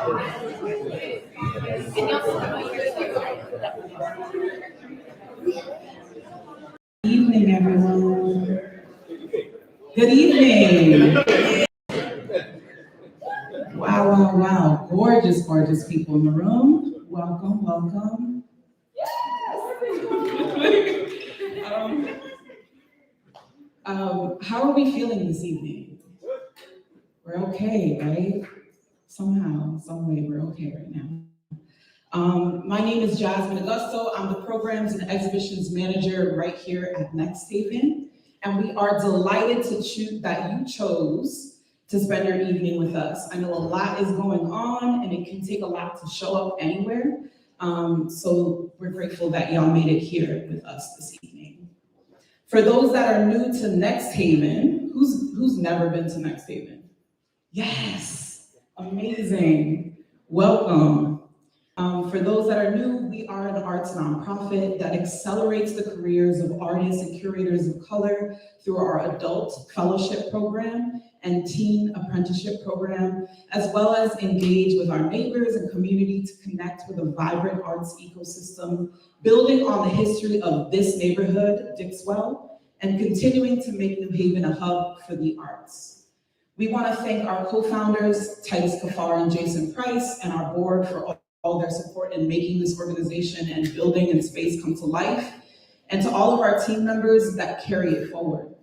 Good evening, everyone. Good evening. Wow, wow, wow. Gorgeous, gorgeous people in the room. Welcome, welcome. How are we feeling this evening? We're okay, right? Somehow, some way, we're okay right now. My name is Jasmine Augusto. I'm the Programs and Exhibitions Manager right here at NXTHVN, and we are delighted that you chose to spend your evening with us. I know a lot is going on, and it can take a lot to show up anywhere, so we're grateful that y'all made it here with us this evening. For those that are new to NXTHVN, who's never been to NXTHVN? Yes, amazing, welcome. For those that are new, we are an arts nonprofit that accelerates the careers of artists and curators of color through our adult fellowship program and teen apprenticeship program, as well as engage with our neighbors and community to connect with a vibrant arts ecosystem, building on the history of this neighborhood, Dixwell, and continuing to make New Haven a hub for the arts. We want to thank our co-founders, Titus Kafar and Jason Price, and our board for all their support in making this organization and building and space come to life, and to all of our team members that carry it forward.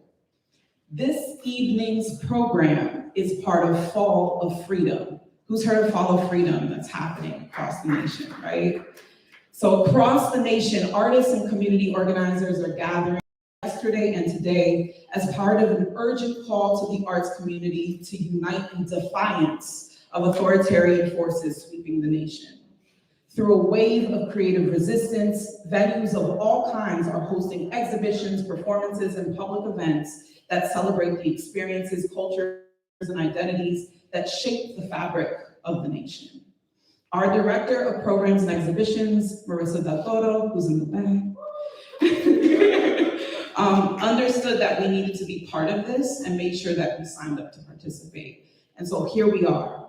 This evening's program is part of Fall of Freedom. Who's heard of Fall of Freedom that's happening across the nation, right? So across the nation, artists and community organizers are gathering yesterday and today as part of an urgent call to the arts community to unite in defiance of authoritarian forces sweeping the nation. Through a wave of creative resistance, venues of all kinds are hosting exhibitions, performances, and public events that celebrate the experiences, cultures, and identities that shape the fabric of the nation. Our Director of Programs and Exhibitions, Marissa Del Toro, who's in the back, understood that we needed to be part of this and made sure that we signed up to participate. And so here we are.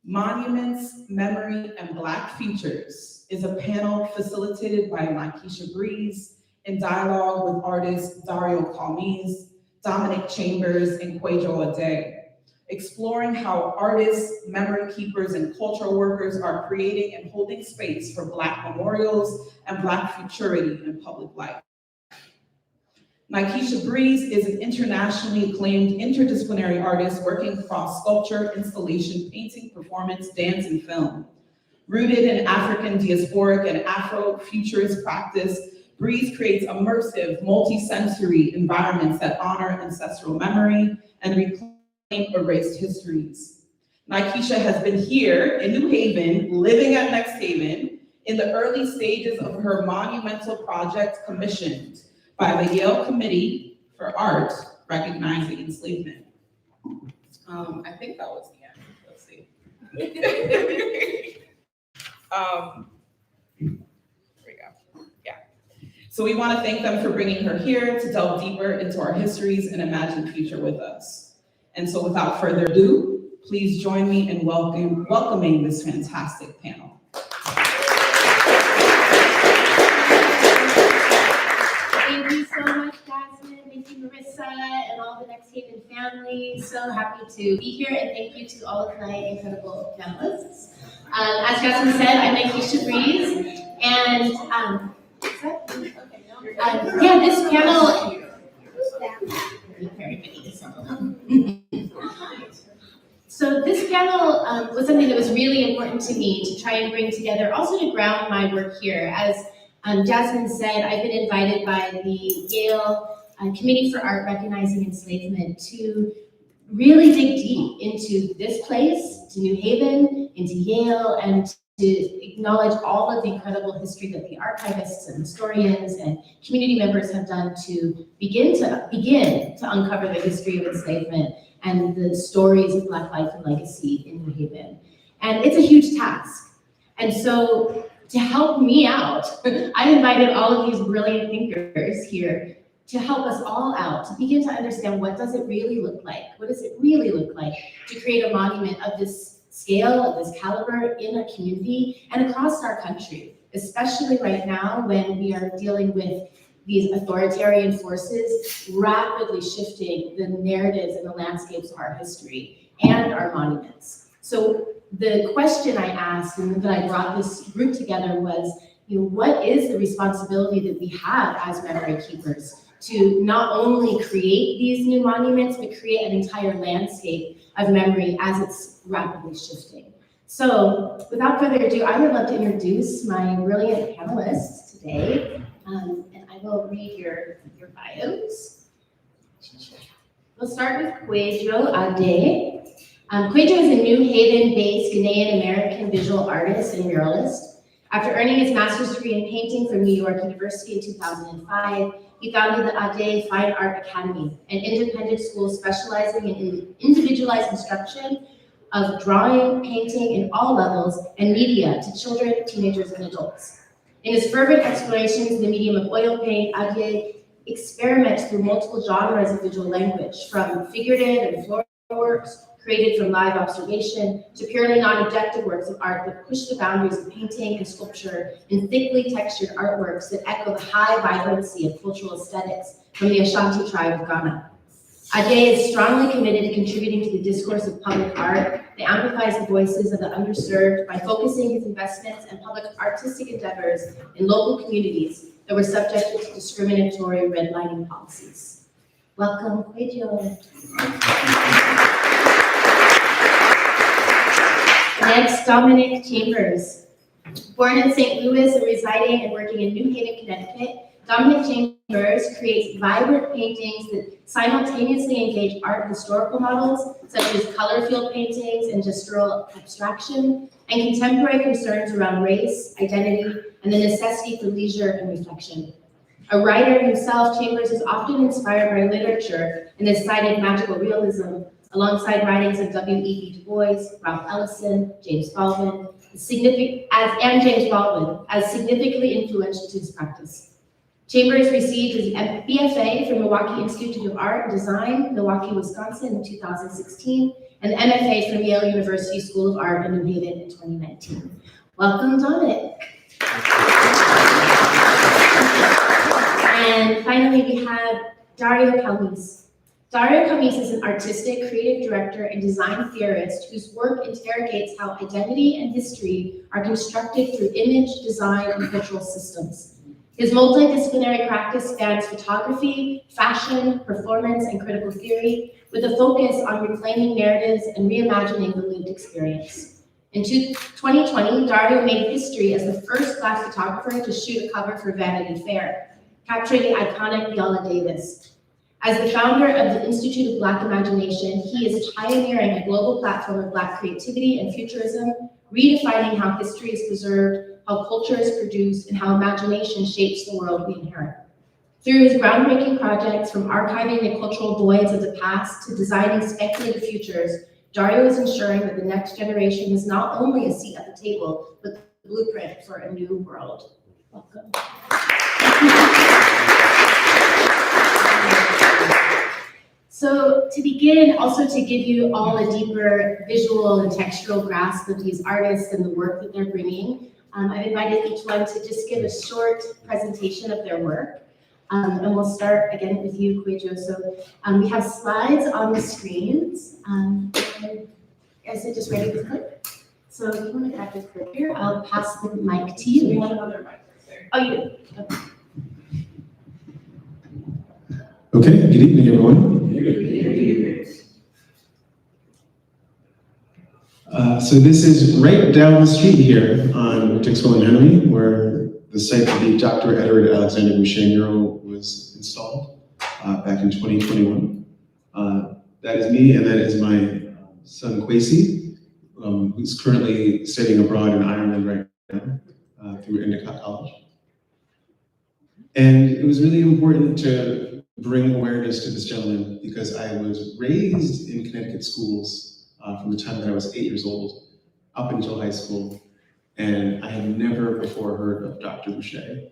Monuments, Memory, and Black Futures is a panel facilitated by Nikesha Breeze in dialogue with artists Dario Camese, Dominic Chambers, and Kwadwo Adae, exploring how artists, memory keepers, and cultural workers are creating and holding space for Black memorials and Black futurity in public life. Nikesha Breeze is an internationally acclaimed interdisciplinary artist working across sculpture, installation, painting, performance, dance, and film. Rooted in African diasporic and Afro-futurist practice, Breeze creates immersive, multi-sensory environments that honor ancestral memory and reclaim erased histories. Nikesha has been here in New Haven, living at NXTHVN, in the early stages of her monumental project commissioned by the Yale Committee for Art Recognizing Enslavement. I think that was the end. Let's see. Here we go. Yeah. So we want to thank them for bringing her here to delve deeper into our histories and imagine the future with us. And so without further ado, please join me in welcoming this fantastic panel. Thank you so much, Jasmine. Thank you, Marissa, and all the NXTHVN family. So happy to be here, and thank you to all of my incredible panelists. As Jasmine said, I'm Nikesha Breeze, and this panel. So this panel was something that was really important to me to try and bring together, also to ground my work here. As Jasmine said, I've been invited by the Yale Committee for Art Recognizing Enslavement to really dig deep into this place, to New Haven, into Yale, and to acknowledge all of the incredible history that the archivists and historians and community members have done to begin to uncover the history of enslavement and the stories of Black life and legacy in New Haven. And it's a huge task. And so to help me out, I invited all of these brilliant thinkers here to help us all out, to begin to understand what does it really look like? What does it really look like to create a monument of this scale, of this caliber in a community and across our country, especially right now when we are dealing with these authoritarian forces rapidly shifting the narratives and the landscapes of our history and our monuments. So the question I asked and that I brought this group together was, what is the responsibility that we have as memory keepers to not only create these new monuments, but create an entire landscape of memory as it's rapidly shifting. So without further ado, I would love to introduce my brilliant panelists today. And I will read your bios. We'll start with Kwadwo Adae. Kwadwo is a New Haven-based Ghanaian-American visual artist and muralist. After earning his master's degree in painting from New York University in 2005, he founded the Adae Fine Art Academy, an independent school specializing in individualized instruction of drawing, painting in all levels, and media to children, teenagers, and adults. In his fervent explorations in the medium of oil paint, Adae experiments through multiple genres of visual language, from figurative and floral works created from live observation to purely non-objective works of art that push the boundaries of painting and sculpture in thickly textured artworks that echo the high vibrancy of cultural aesthetics from the Ashanti tribe of Ghana. Adae is strongly committed to contributing to the discourse of public art that amplifies the voices of the underserved by focusing his investments and public artistic endeavors in local communities that were subjected to discriminatory redlining policies. Welcome, Kwadwo. Next, Dominic Chambers. Born in St. Louis and residing and working in New Haven, Connecticut, Dominic Chambers creates vibrant paintings that simultaneously engage art historical models, such as color field paintings and gestural abstraction, and contemporary concerns around race, identity, and the necessity for leisure and reflection. A writer himself, Chambers is often inspired by literature and has cited magical realism alongside writings of W.E.B. Du Bois, Ralph Ellison, James Baldwin, as significantly influential to his practice. Chambers received his BFA from Milwaukee Institute of Art and Design, Milwaukee, Wisconsin in 2016, and the MFA from Yale University School of Art in New Haven in 2019. Welcome, Dominic. And finally, we have Dario Camese. Dario Camese is an artistic, creative director and design theorist whose work interrogates how identity and history are constructed through image, design, and cultural systems. His multidisciplinary practice spans photography, fashion, performance, and critical theory, with a focus on reclaiming narratives and reimagining the lived experience. In 2020, Dario made history as the first Black photographer to shoot a cover for Vanity Fair, capturing the iconic Viola Davis. As the founder of the Institute of Black Imagination, he is pioneering a global platform of Black creativity and futurism, redefining how history is preserved, how culture is produced, and how imagination shapes the world we inherit. Through his groundbreaking projects, from archiving the cultural voids of the past to designing speculative futures, Dario is ensuring that the next generation has not only a seat at the table, but the blueprint for a new world. Welcome. So to begin, also to give you all a deeper visual and textural grasp of these artists and the work that they're bringing, I've invited each one to just give a short presentation of their work. And we'll start again with you, Kwadwo. So we have slides on the screens. Is it just ready to click? So if you want to grab the clicker, I'll pass the mic to you. We want another mic there. Oh, you do? Okay. Okay, good evening, everyone. So this is right down the street here on Dixwell and Henry, where the site of the Dr. Edward Alexander Boucher mural was installed back in 2021. That is me, and that is my son Kwesi, who's currently studying abroad in Ireland right now through Endicott College. And it was really important to bring awareness to this gentleman because I was raised in Connecticut schools from the time that I was 8 years old up until high school, and I had never before heard of Dr. Boucher.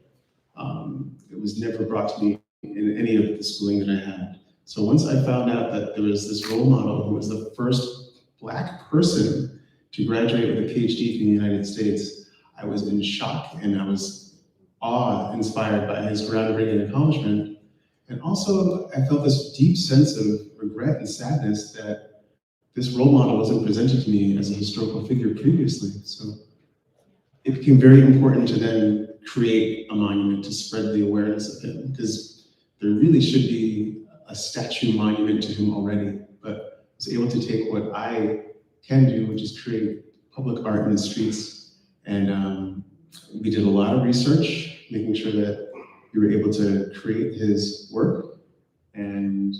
It was never brought to me in any of the schooling that I had. So once I found out that there was this role model who was the first Black person to graduate with a PhD from the United States, I was in shock and I was awe-inspired by his groundbreaking accomplishment. And also, I felt this deep sense of regret and sadness that this role model wasn't presented to me as a historical figure previously. So it became very important to then create a monument to spread the awareness of him, because there really should be a statue monument to him already. But I was able to take what I can do, which is create public art in the streets. And we did a lot of research, making sure that we were able to create his work. And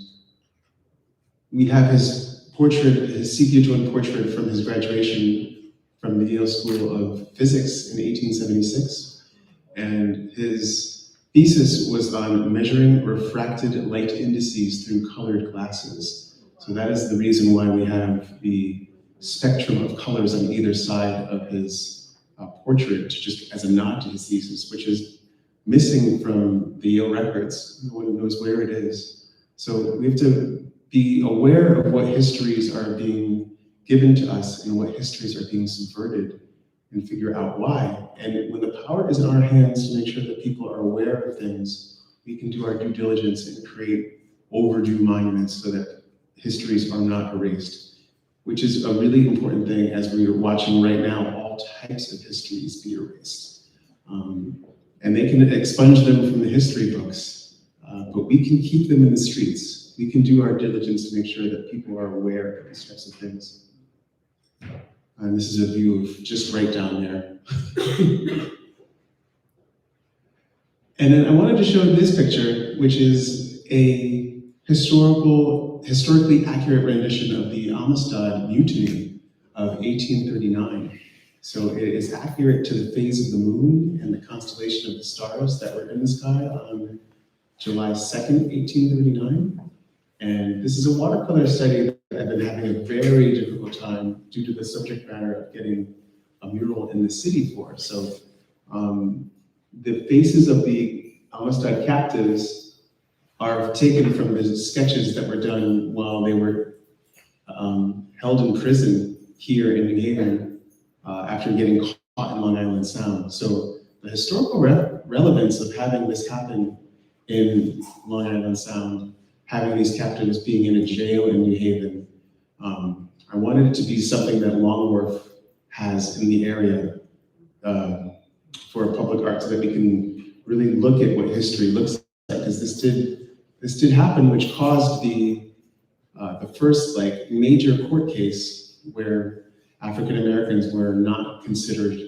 we have his portrait, his sepia tone portrait from his graduation from the Yale School of Physics in 1876. And his thesis was on measuring refracted light indices through colored glasses. So that is the reason why we have the spectrum of colors on either side of his portrait, just as a nod to his thesis, which is missing from the Yale records. No one knows where it is. So we have to be aware of what histories are being given to us and what histories are being subverted, and figure out why. And when the power is in our hands to make sure that people are aware of things, we can do our due diligence and create overdue monuments so that histories are not erased, which is a really important thing as we are watching right now all types of histories be erased. And they can expunge them from the history books, but we can keep them in the streets. We can do our diligence to make sure that people are aware of these types of things. And this is a view of just right down there. And then I wanted to show this picture, which is a historically accurate rendition of the Amistad Mutiny of 1839. So it is accurate to the phase of the moon and the constellation of the stars that were in the sky on July 2nd, 1839. And this is a watercolor study that I've been having a very difficult time due to the subject matter of getting a mural in the city for. So the faces of the Amistad captives are taken from the sketches that were done while they were held in prison here in New Haven after getting caught in Long Island Sound. So the historical relevance of having this happen in Long Island Sound, having these captives being in a jail in New Haven, I wanted it to be something that Long Wharf has in the area for public art, so that we can really look at what history looks like, because this did happen, which caused the first major court case where African Americans were not considered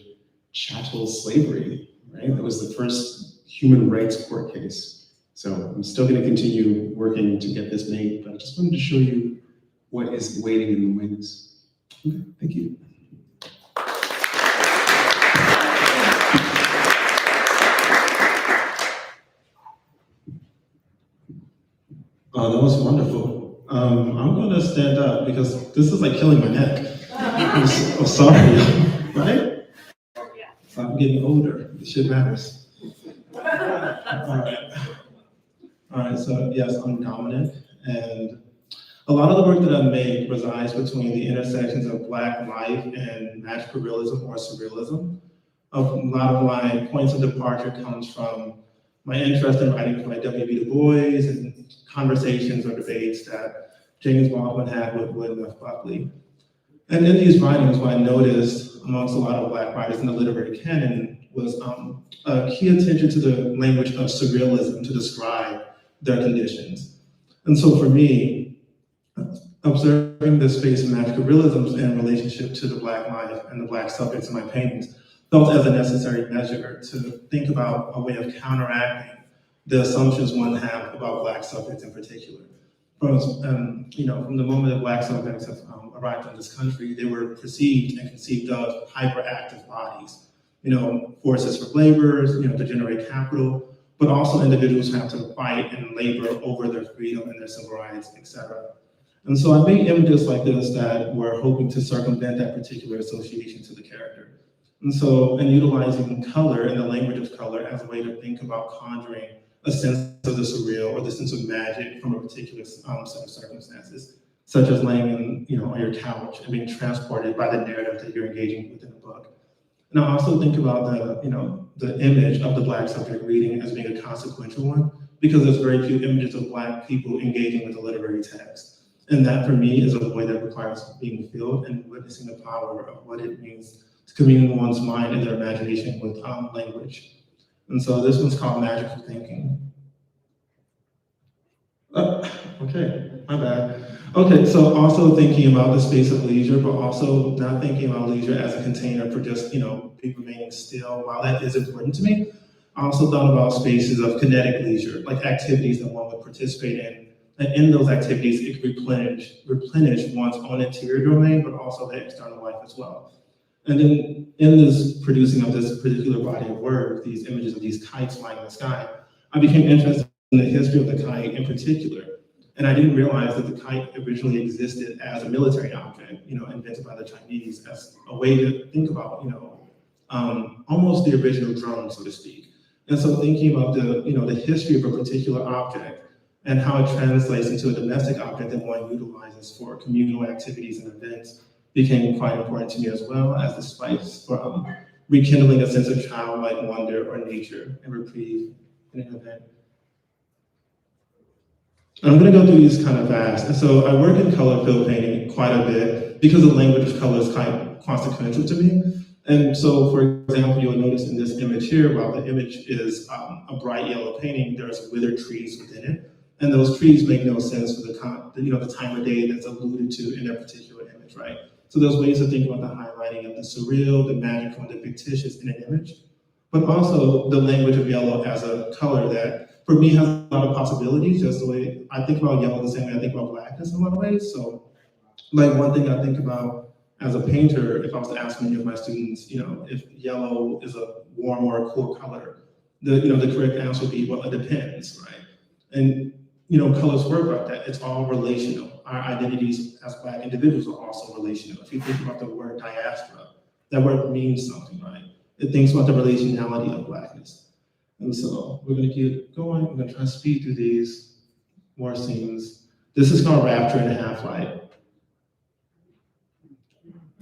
chattel slavery, right? That was the first human rights court case. So I'm still going to continue working to get this made, but I just wanted to show you what is waiting in the wings. Okay, thank you. Oh, that was wonderful. I'm going to stand up because this is like killing my neck. I'm sorry, right? I'm getting older. This shit matters. All right, so yes, I'm Dominic, and a lot of the work that I've made resides between the intersections of Black life and magical realism or surrealism. A lot of my points of departure comes from my interest in writing by W.B. Du Bois and conversations or debates that James Baldwin had with William F. Buckley. And in these writings, what I noticed amongst a lot of Black writers in the literary canon was a key attention to the language of surrealism to describe their conditions. And so for me, observing the space of magical realisms in relationship to the Black life and the Black subjects in my paintings felt as a necessary measure to think about a way of counteracting the assumptions one have about Black subjects in particular. From the moment that Black subjects have arrived in this country, they were perceived and conceived of hyperactive bodies, forces for labor, to generate capital, but also individuals who have to fight and labor over their freedom and their civil rights, etc. And so I made images like this that were hoping to circumvent that particular association to the character. And so, in utilizing color and the language of color as a way to think about conjuring a sense of the surreal or the sense of magic from a particular set of circumstances, such as laying on your couch and being transported by the narrative that you're engaging with in the book. And I also think about the image of the Black subject reading as being a consequential one, because there's very few images of Black people engaging with the literary text. And that for me is a void that requires being filled and witnessing the power of what it means to commune one's mind and their imagination with language. And so this one's called Magical Thinking. Okay, my bad. Okay, so also thinking about the space of leisure, but also not thinking about leisure as a container for just, people remaining still. While that is important to me, I also thought about spaces of kinetic leisure, like activities that one would participate in. And in those activities, it could replenish one's own interior domain, but also the external life as well. And then in this producing of this particular body of work, these images of these kites flying in the sky, I became interested in the history of the kite in particular. And I didn't realize that the kite originally existed as a military object, invented by the Chinese as a way to think about, almost the original drone, so to speak. And so thinking about the history of a particular object and how it translates into a domestic object that one utilizes for communal activities and events became quite important to me, as well as the spice for rekindling a sense of childlike wonder or nature and reprieve in an event. I'm going to go through these kind of fast. And so I work in color fill painting quite a bit because the language of color is quite consequential to me. And so, for example, you'll notice in this image here, while the image is a bright yellow painting, there's withered trees within it. And those trees make no sense for the time of day that's alluded to in that particular image, right? So there's ways to think about the highlighting of the surreal, the magical, and the fictitious in an image, but also the language of yellow as a color that, for me, has a lot of possibilities, just the way I think about yellow the same way I think about blackness in a lot of ways. So, like, one thing I think about as a painter, if I was to ask many of my students, if yellow is a warm or a cool color, the correct answer would be, well, it depends, right? And colors work like that. It's all relational. Our identities as Black individuals are also relational. If you think about the word diaspora, that word means something, right? It thinks about the relationality of Blackness. And so we're going to keep going. I'm going to try to speed through these more scenes. This is called Rapture in a Half-Light.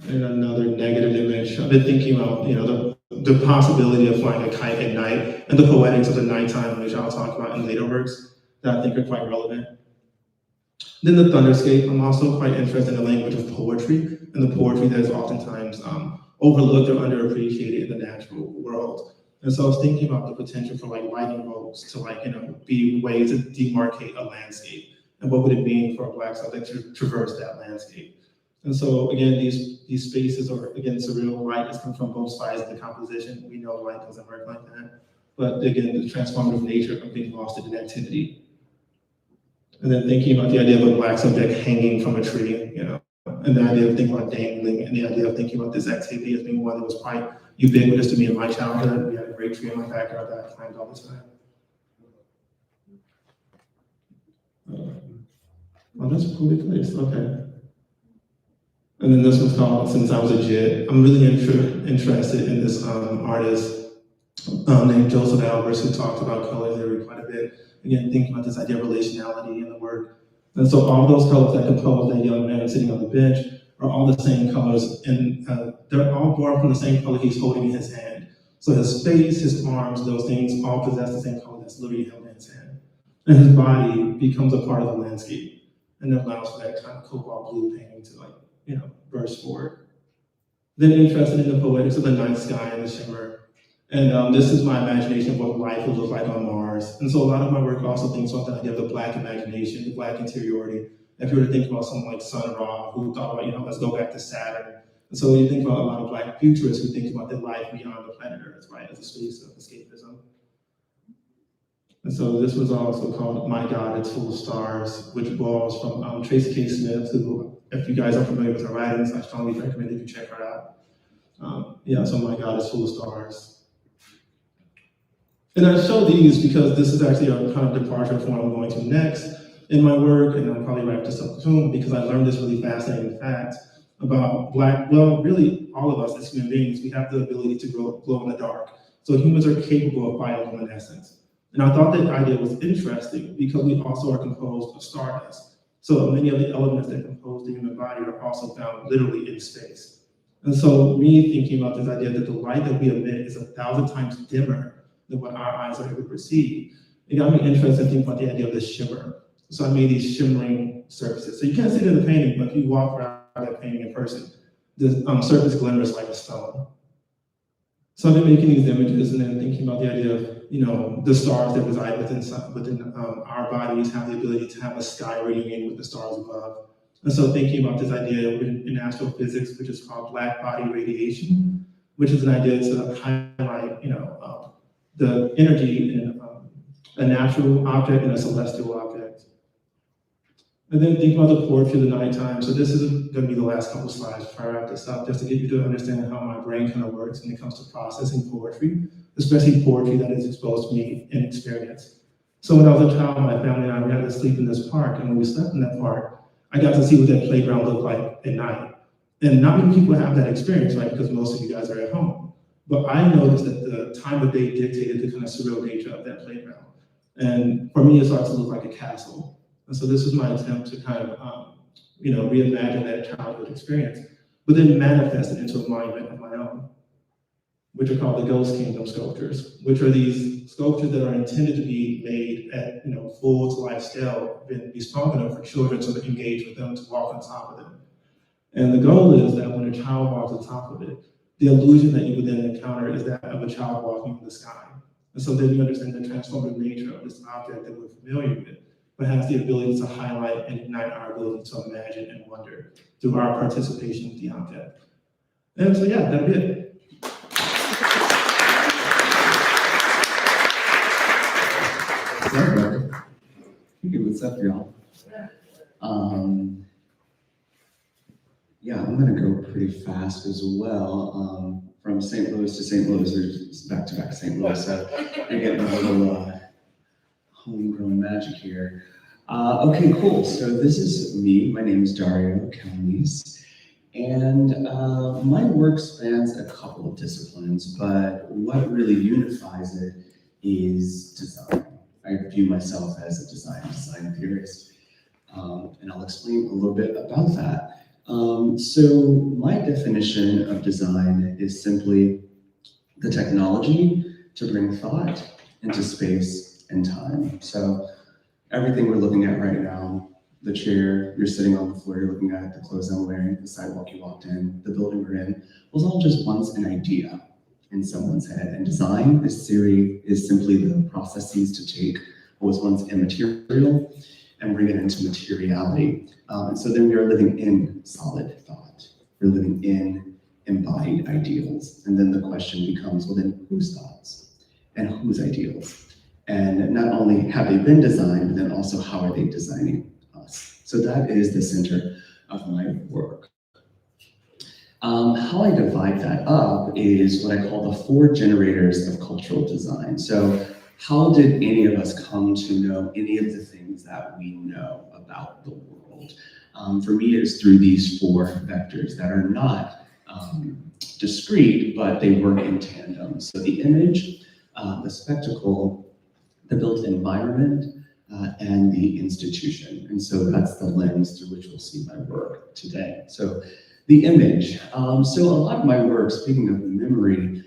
And another negative image. I've been thinking about, the possibility of flying a kite at night and the poetics of the nighttime, which I'll talk about in later works, that I think are quite relevant. Then the thunderscape. I'm also quite interested in the language of poetry and the poetry that is oftentimes overlooked or underappreciated in the natural world. And so I was thinking about the potential for lightning bolts to be ways to demarcate a landscape. And what would it mean for a Black subject to traverse that landscape? And so again, these spaces are, again, surreal. Light is coming from both sides of the composition. We know light doesn't work like that. But again, the transformative nature of being lost in an activity. And then thinking about the idea of a Black subject hanging from a tree, and the idea of thinking about dangling, and the idea of thinking about this activity as being one that was quite ubiquitous to me in my childhood. We had a great tree in my backyard that I climbed all the time. Oh, that's a cool place. Okay. And then this one's called Since I Was a Jit. I'm really interested in this artist named Joseph Albers, who talked about color theory quite a bit. Again, thinking about this idea of relationality in the work. And so all those colors that compose that young man sitting on the bench are all the same colors, and they're all born from the same color he's holding in his hand. So his face, his arms, those things all possess the same color that's literally held in his hand. And his body becomes a part of the landscape, and it allows for that kind of cobalt blue painting to burst forward. Then interested in the poetics of the night sky and the shimmer. And this is my imagination of what life would look like on Mars. And so a lot of my work also thinks about the idea of the Black imagination, the Black interiority. If you were to think about someone like Sun Ra, who thought about, let's go back to Saturn. And so you think about a lot of Black futurists who think about their life beyond the planet Earth, right, as a space of escapism. And so this was also called My God, It's Full of Stars, which borrows from Tracy K. Smith, who, if you guys are familiar with her writings, I strongly recommend that you check her out. So My God, It's Full of Stars. And I show these because this is actually a kind of departure from what I'm going to next in my work, and I'll probably wrap this up soon because I learned this really fascinating fact about really all of us as human beings. We have the ability to glow in the dark. So humans are capable of bioluminescence. And I thought that idea was interesting because we also are composed of stardust. So many of the elements that compose the human body are also found literally in space. And so me thinking about this idea that the light that we emit is 1,000 times dimmer than what our eyes are able to perceive, it got me interested in thinking about the idea of the shimmer. So I made these shimmering surfaces. So you can't see it in the painting, but if you walk around that painting in person, the surface glimmers like a stone. So I've been making these images and then thinking about the idea of, the stars that reside within our bodies have the ability to have a sky reunion with the stars above. And so thinking about this idea in astrophysics, which is called black body radiation, which is an idea to highlight, the energy in a natural object and a celestial object. And then think about the poetry of the nighttime. So this is going to be the last couple slides before I wrap this up, just to get you to understand how my brain kind of works when it comes to processing poetry, especially poetry that is exposed to me in experience. So when I was a child, my family and I, we had to sleep in this park, and when we slept in that park, I got to see what that playground looked like at night. And not many people have that experience, right? Because most of you guys are at home. But I noticed that the time of day dictated the kind of surreal nature of that playground. And for me, it started to look like a castle. And so this was my attempt to kind of, reimagine that childhood experience, but then manifest it into a monument of my own, which are called the Ghost Kingdom sculptures, which are these sculptures that are intended to be made at, full to life scale, and be strong enough for children to engage with them, to walk on top of them. And the goal is that when a child walks on top of it, the illusion that you would then encounter is that of a child walking in the sky. And so then you understand the transformative nature of this object that we're familiar with, but has the ability to highlight and ignite our ability to imagine and wonder through our participation with the object. And so, yeah, that'll be it. Sorry, brother. What's up, y'all? I'm gonna go pretty fast as well. From St. Louis to St. Louis, or just back to back to St. Louis, so you're getting a little homegrown magic here. Okay, cool. So this is me. My name is Dario Camese, and my work spans a couple of disciplines, but what really unifies it is design. I view myself as a design theorist, and I'll explain a little bit about that. So my definition of design is simply the technology to bring thought into space and time. So everything we're looking at right now, the chair you're sitting on, the floor you're looking at, the clothes I'm wearing, the sidewalk you walked in, the building we're in, was all just once an idea in someone's head. And design, this theory, is simply the processes to take what was once immaterial and bring it into materiality. And so then we are living in solid thought. We're living in embodied ideals. And then the question becomes, well, then whose thoughts and whose ideals? And not only have they been designed, but then also how are they designing us? So that is the center of my work. How I divide that up is what I call the 4 generators of cultural design. So how did any of us come to know any of the things that we know about the world? For me, it's through these 4 vectors that are not discrete, but they work in tandem. So the image, the spectacle, the built environment, and the institution. And so that's the lens through which we'll see my work today. So the image. So a lot of my work, speaking of memory,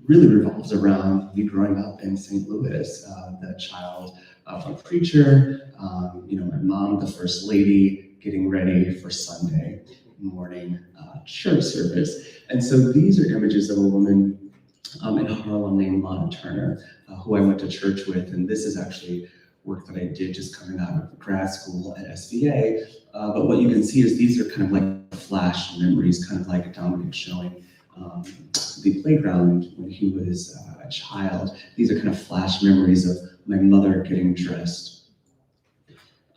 really revolves around me growing up in St. Louis, the child of a preacher, my mom, the first lady, getting ready for Sunday morning church service. And so these are images of a woman in Harlem named Lana Turner, who I went to church with. And this is actually work that I did just coming out of grad school at SVA. But what you can see is these are kind of like flash memories, kind of like Dominic showing the playground when he was a child. These are kind of flash memories of my mother getting dressed.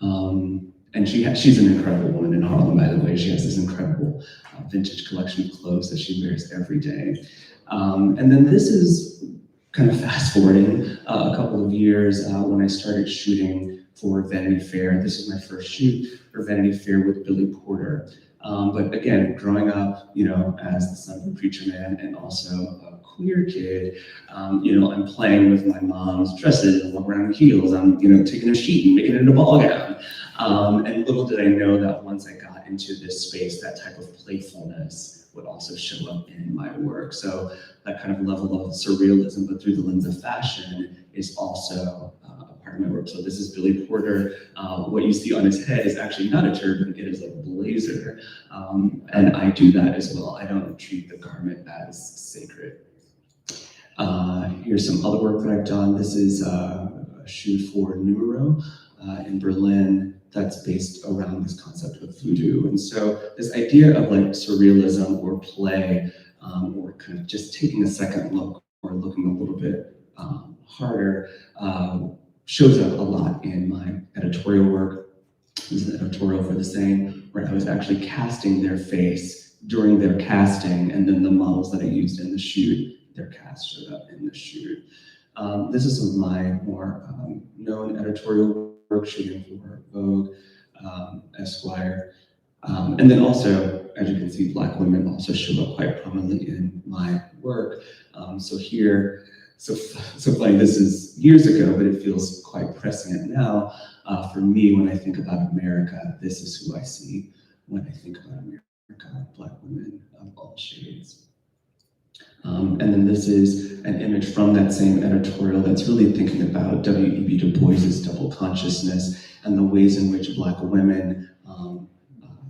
And she's an incredible woman in Harlem, by the way. She has this incredible vintage collection of clothes that she wears every day. And then this is kind of fast forwarding a couple of years when I started shooting for Vanity Fair. This is my first shoot for Vanity Fair with Billy Porter. But again, growing up, as the son of a preacher man and also a queer kid, I'm playing with my mom's dresses and walking around in heels. I'm, taking a sheet and making it into a ball gown. And little did I know that once I got into this space, that type of playfulness would also show up in my work. So that kind of level of surrealism, but through the lens of fashion, is also a part of my work. So this is Billy Porter. What you see on his head is actually not a turban, it is a blazer. And I do that as well. I don't treat the garment as sacred. Here's some other work that I've done. This is a shoot for Numero in Berlin that's based around this concept of voodoo. And so this idea of like surrealism or play, or kind of just taking a second look or looking a little bit harder, shows up a lot in my editorial work. This is an editorial for The Same, where I was actually casting their face during their casting, and then the models that I used in the shoot, their cast showed up in the shoot. This is some of my more known editorial work, shooting for Vogue, Esquire. And then also, as you can see, Black women also show up quite prominently in my work. So here, so funny, this is years ago, but it feels quite prescient now. For me, when I think about America, this is who I see when I think about America, Black women of all shades. And then this is an image from that same editorial that's really thinking about W.E.B. Du Bois's double consciousness and the ways in which Black women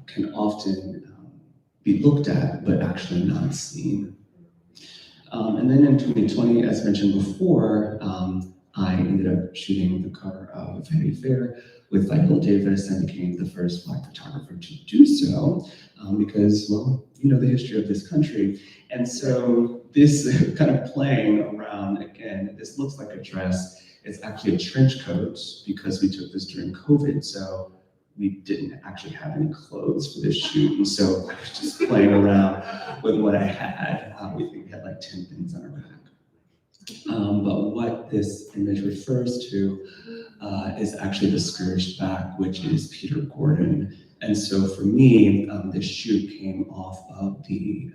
can often be looked at, but actually not seen. And then in 2020, as mentioned before, I ended up shooting the cover of Vanity Fair with Viola Davis and became the first Black photographer to do so, because, well, you know the history of this country. And so this kind of playing around, again, this looks like a dress. It's actually a trench coat because we took this during COVID, so we didn't actually have any clothes for this shoot. And so I was just playing around with what I had. We think we had like 10 things on our rack. But what this image refers to is actually the scourged back, which is Peter Gordon. And so for me, this shoot came off of the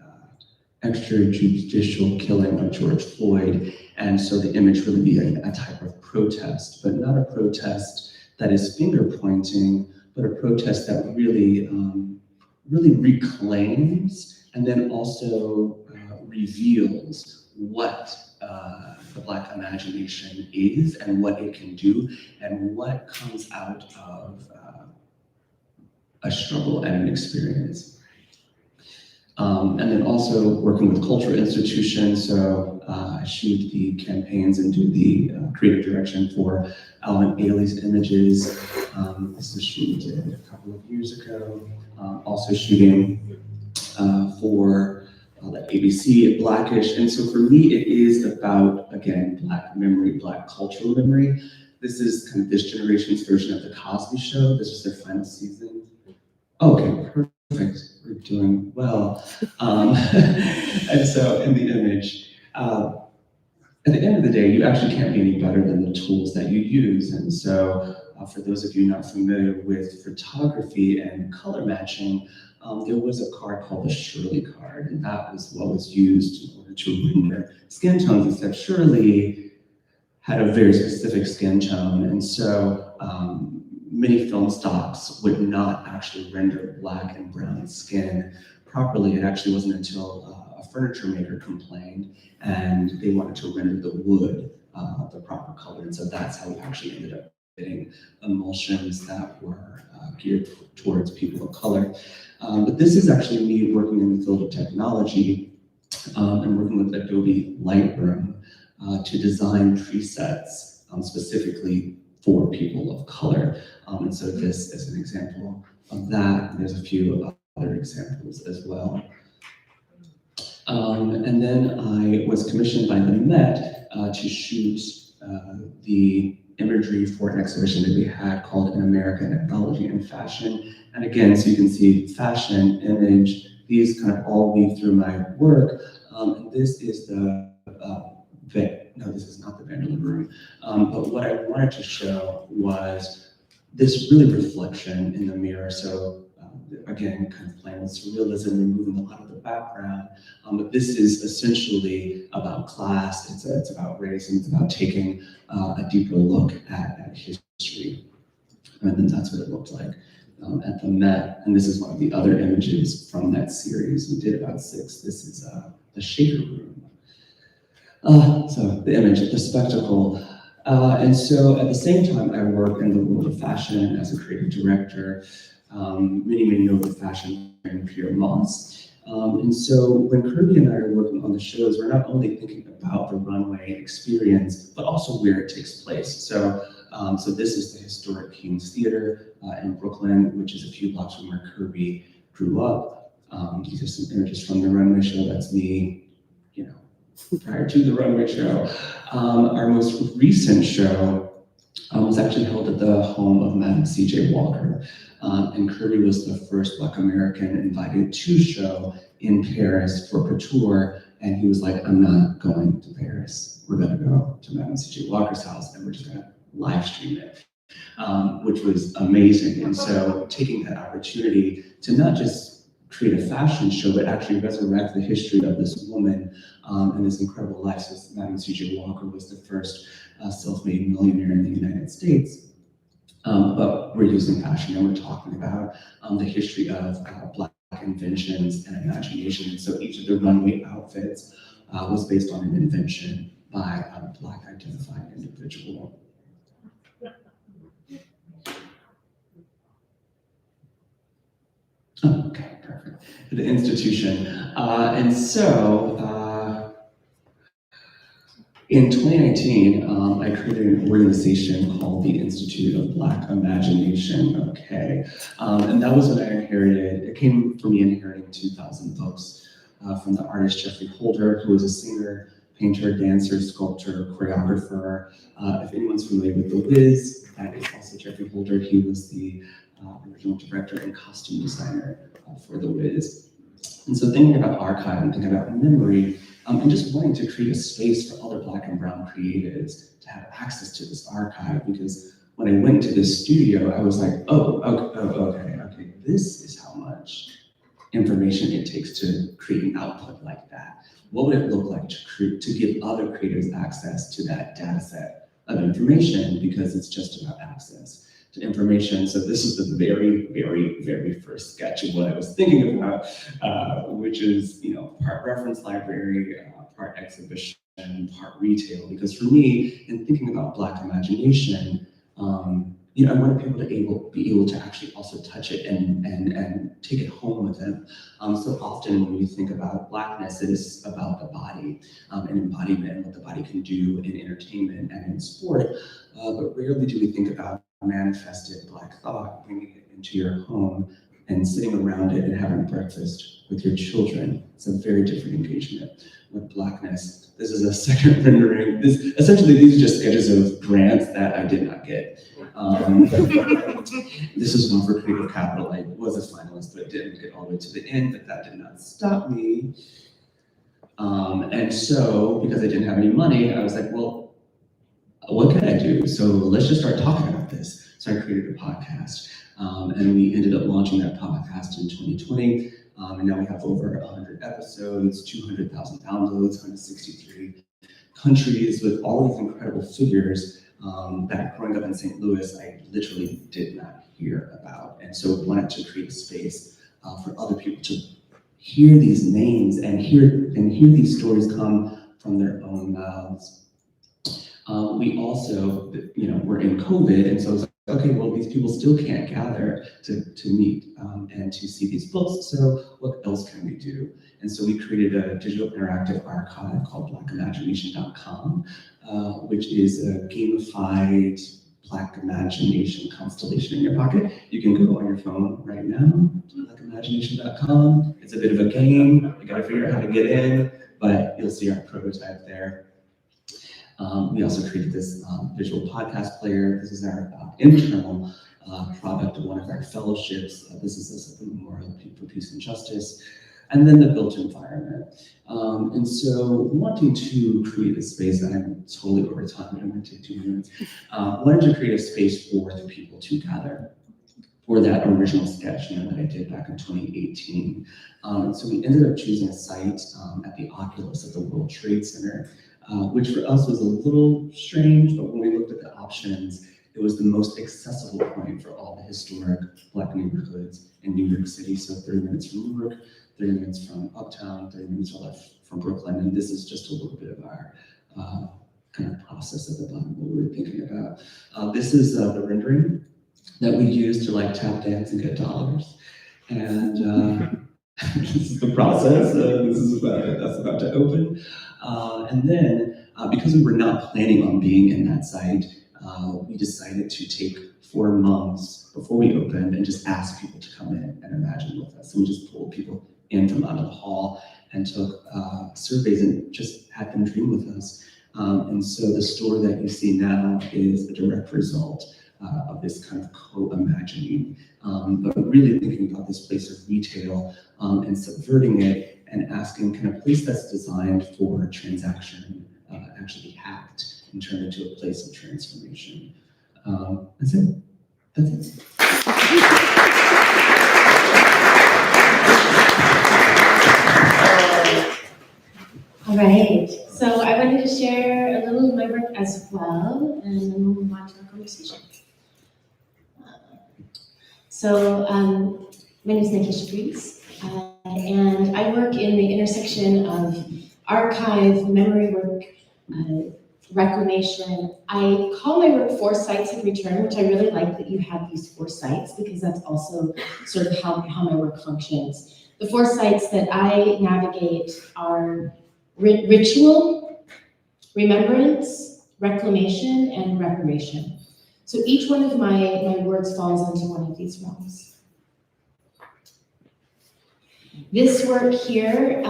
extrajudicial killing of George Floyd. And so the image really be a type of protest, but not a protest that is finger pointing, but a protest that really, really reclaims and then also reveals what the Black imagination is and what it can do and what comes out of a struggle and an experience. And then also working with cultural institutions, so I shoot the campaigns and do the creative direction for Alvin Ailey's images. This is a shoot we did a couple of years ago. Also shooting for like ABC, Blackish. And so for me, it is about, again, Black memory, Black cultural memory. This is kind of this generation's version of The Cosby Show. This is their final season. Okay, perfect. We're doing well. And so in the image, at the end of the day, you actually can't be any better than the tools that you use. And so for those of you not familiar with photography and color matching, there was a card called the Shirley card, and that was what was used in order to render skin tones, except Shirley had a very specific skin tone. And so many film stocks would not actually render Black and brown skin properly. It actually wasn't until a furniture maker complained and they wanted to render the wood the proper color. And so that's how we actually ended up getting emulsions that were geared towards people of color. But this is actually me working in the field of technology and working with Adobe Lightroom to design presets specifically for people of color. And so this is an example of that. There's a few other examples as well. And then I was commissioned by the Met to shoot the imagery for an exhibition that we had called An American Ethnology and Fashion. And again, so you can see fashion, image, these kind of all weave through my work. And this is the, no, this is not the Vanderlyn Room. But what I wanted to show was this really reflection in the mirror. So again, kind of playing with surrealism, removing a lot of the background. But this is essentially about class, it's about race, and it's about taking a deeper look at history. And then that's what it looked like at the Met. And this is one of the other images from that series. We did about 6. This is the Shaker Room. So the image, the spectacle. And so at the same time, I work in the world of fashion as a creative director. Many may know the fashion brand Pierre Moss. And so when Kirby and I are working on the shows, we're not only thinking about the runway experience, but also where it takes place. So this is the historic King's Theater in Brooklyn, which is a few blocks from where Kirby grew up. These are some images from the runway show. That's me, prior to the runway show. Our most recent show was actually held at the home of Madam C.J. Walker. And Kirby was the first Black American invited to show in Paris for couture. And he was like, I'm not going to Paris. We're gonna go to Madam C.J. Walker's house and we're just gonna live stream it, which was amazing. And so taking that opportunity to not just create a fashion show, but actually resurrect the history of this woman and this incredible life. So Madam C.J. Walker was the first self-made millionaire in the United States. But we're using fashion and we're talking about the history of Black inventions and imagination. And so each of the runway outfits was based on an invention by a Black identified individual. Oh, okay, perfect. The institution. And so in 2019, I created an organization called the Institute of Black Imagination, okay? And that was what I inherited. It came from me inheriting 2,000 books from the artist Jeffrey Holder, who was a singer, painter, dancer, sculptor, choreographer. If anyone's familiar with The Wiz, that is also Jeffrey Holder. He was the original director and costume designer for The Wiz. And so thinking about archive and thinking about memory, and just wanting to create a space for other Black and brown creatives to have access to this archive, because when I went to this studio, I was like, okay, this is how much information it takes to create an output like that. What would it look like to give other creatives access to that data set of information, because it's just about access to information. So this is the very, very, very first sketch of what I was thinking about, which is, part reference library, part exhibition, part retail. Because for me, in thinking about Black imagination, I want people to be able to actually also touch it and take it home with them. So often when we think about Blackness, it is about the body and embodiment and what the body can do in entertainment and in sport. But rarely do we think about manifested Black thought, bringing it into your home and sitting around it and having breakfast with your children. It's a very different engagement with Blackness. This is a second rendering. Essentially, these are just sketches of grants that I did not get. This is one for Creative Capital. I was a finalist, but didn't get all the way to the end, but that did not stop me. And so, because I didn't have any money, I was like, well, what can I do? So let's just start talking about this. So I created a podcast, and we ended up launching that podcast in 2020. And now we have over 100 episodes, 200,000 downloads, 163 countries, with all these incredible figures that growing up in St. Louis, I literally did not hear about. And so wanted to create a space for other people to hear these names and hear these stories come from their own mouths. We also, we're in COVID, and so it's like, okay, well, these people still can't gather to meet and to see these books, so what else can we do? And so we created a digital interactive archive called blackimagination.com, which is a gamified Black imagination constellation in your pocket. You can go on your phone right now, blackimagination.com. It's a bit of a game. You gotta figure out how to get in, but you'll see our prototype there. We also created this visual podcast player. This is our internal product of one of our fellowships. This is a memorial for peace and justice. And then the built environment. And so wanting to create a space, and I'm totally over time, but I'm gonna take 2 minutes. Wanting to create a space for the people to gather, for that original sketch that I did back in 2018. So we ended up choosing a site at the Oculus at the World Trade Center, which for us was a little strange, but when we looked at the options, it was the most accessible point for all the historic Black neighborhoods in New York City. So 30 minutes from Newark, 30 minutes from Uptown, 30 minutes from Brooklyn. And this is just a little bit of our kind of process at the bottom, what we were thinking about. This is the rendering that we use to like tap dance and get dollars. And this is the process. That's about to open. And then because we were not planning on being in that site, we decided to take 4 months before we opened and just ask people to come in and imagine with us. So we just pulled people in from out of the hall and took surveys and just had them dream with us. And so the store that you see now is a direct result of this kind of co-imagining, but really thinking about this place of retail and subverting it and asking, can a place that's designed for transaction actually be hacked and turned into a place of transformation? That's it. That's it. All right, so I wanted to share a little of my work as well, and then we'll move on to our conversation. My name is Nikesha Breeze, and I work in the intersection of archive, memory work, reclamation. I call my work 4 sites of return, which I really like that you have these 4 sites, because that's also sort of how my work functions. The 4 sites that I navigate are ritual, remembrance, reclamation, and reparation. So each one of my works falls into one of these realms. This work here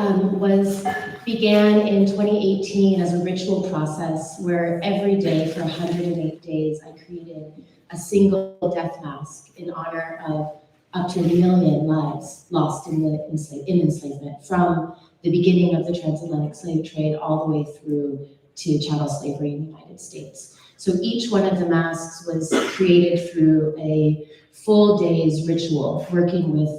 began in 2018 as a ritual process where every day for 108 days I created a single death mask in honor of up to 1 million lives lost in enslavement, from the beginning of the transatlantic slave trade all the way through to chattel slavery in the United States. So each one of the masks was created through a full day's ritual, working with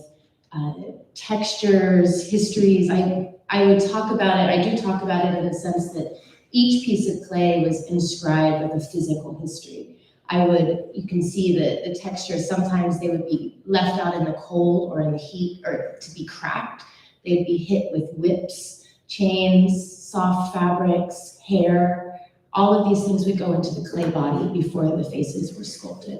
textures, histories. I would talk about it, I do talk about it in the sense that each piece of clay was inscribed with a physical history. You can see the textures, sometimes they would be left out in the cold or in the heat or to be cracked. They'd be hit with whips, chains, soft fabrics, hair. All of these things would go into the clay body before the faces were sculpted.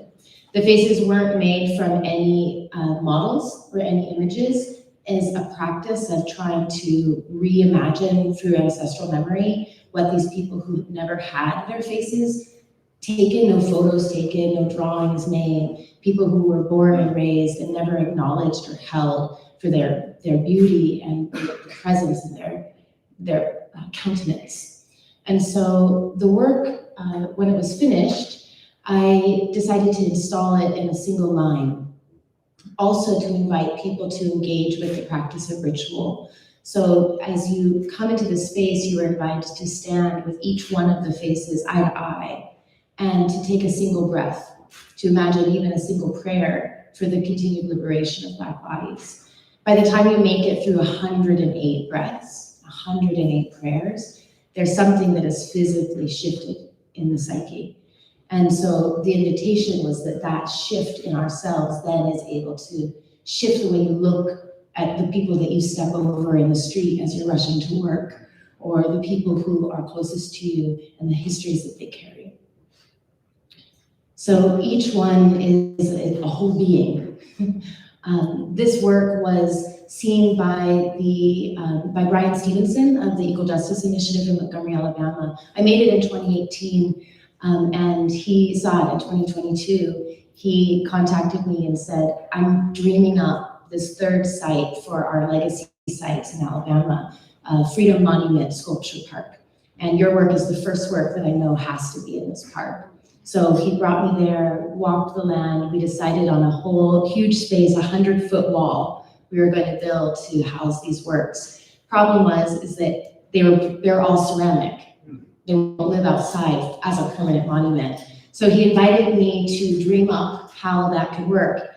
The faces weren't made from any models or any images, as a practice of trying to reimagine through ancestral memory what these people who never had their faces taken, no photos taken, no drawings made, people who were born and raised and never acknowledged or held for their beauty and the presence in their countenance. And so the work, when it was finished, I decided to install it in a single line, also to invite people to engage with the practice of ritual. So as you come into the space, you are invited to stand with each one of the faces eye to eye and to take a single breath, to imagine even a single prayer for the continued liberation of Black bodies. By the time you make it through 108 breaths, 108 prayers, there's something that is physically shifted in the psyche. And so the invitation was that shift in ourselves then is able to shift the way you look at the people that you step over in the street as you're rushing to work, or the people who are closest to you and the histories that they carry. So each one is a whole being. This work was seen by Brian Stevenson of the Equal Justice Initiative in Montgomery, Alabama. I made it in 2018. And he saw it in 2022. He contacted me and said, I'm dreaming up this 3rd site for our legacy sites in Alabama, Freedom Monument Sculpture Park. And your work is the first work that I know has to be in this park. So he brought me there, walked the land. We decided on a whole huge space, 100-foot wall we were going to build to house these works. Problem is that they're all ceramic. They won't live outside as a permanent monument. So he invited me to dream up how that could work.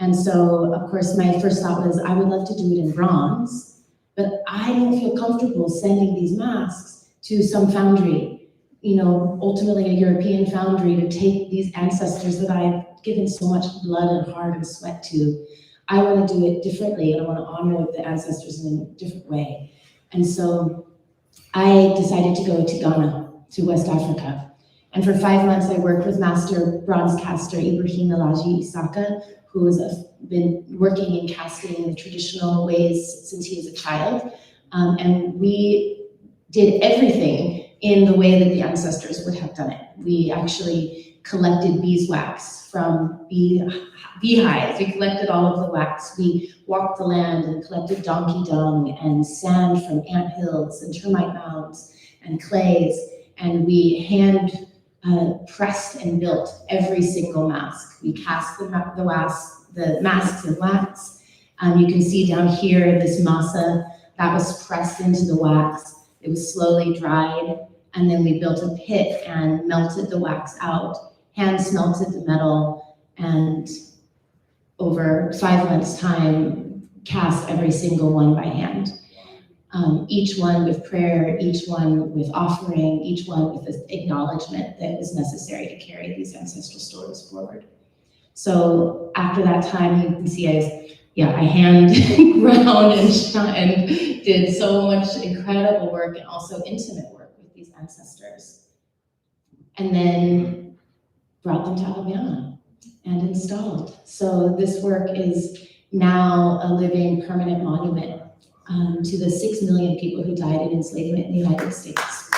And so, of course, my first thought was, I would love to do it in bronze, but I don't feel comfortable sending these masks to some foundry, ultimately a European foundry, to take these ancestors that I've given so much blood and heart and sweat to. I want to do it differently, and I want to honor the ancestors in a different way. And so I decided to go to Ghana, to West Africa. And for 5 months, I worked with master bronze caster Ibrahim Elaji Isaka, who has been working in casting in the traditional ways since he was a child. And we did everything in the way that the ancestors would have done it. We actually collected beeswax from beehives. We collected all of the wax. We walked the land and collected donkey dung and sand from ant hills and termite mounds and clays. And we hand pressed and built every single mask. We cast the masks in wax. You can see down here this masa that was pressed into the wax. It was slowly dried, and then we built a pit and melted the wax out, hand smelted the metal, and over 5 months' time, cast every single one by hand. Each one with prayer, each one with offering, each one with the acknowledgement that was necessary to carry these ancestral stories forward. So after that time, you can see I hand ground and did so much incredible work and also intimate work with these ancestors. And then brought them to Alabama and installed. So this work is now a living permanent monument to the 6 million people who died in enslavement in the United States.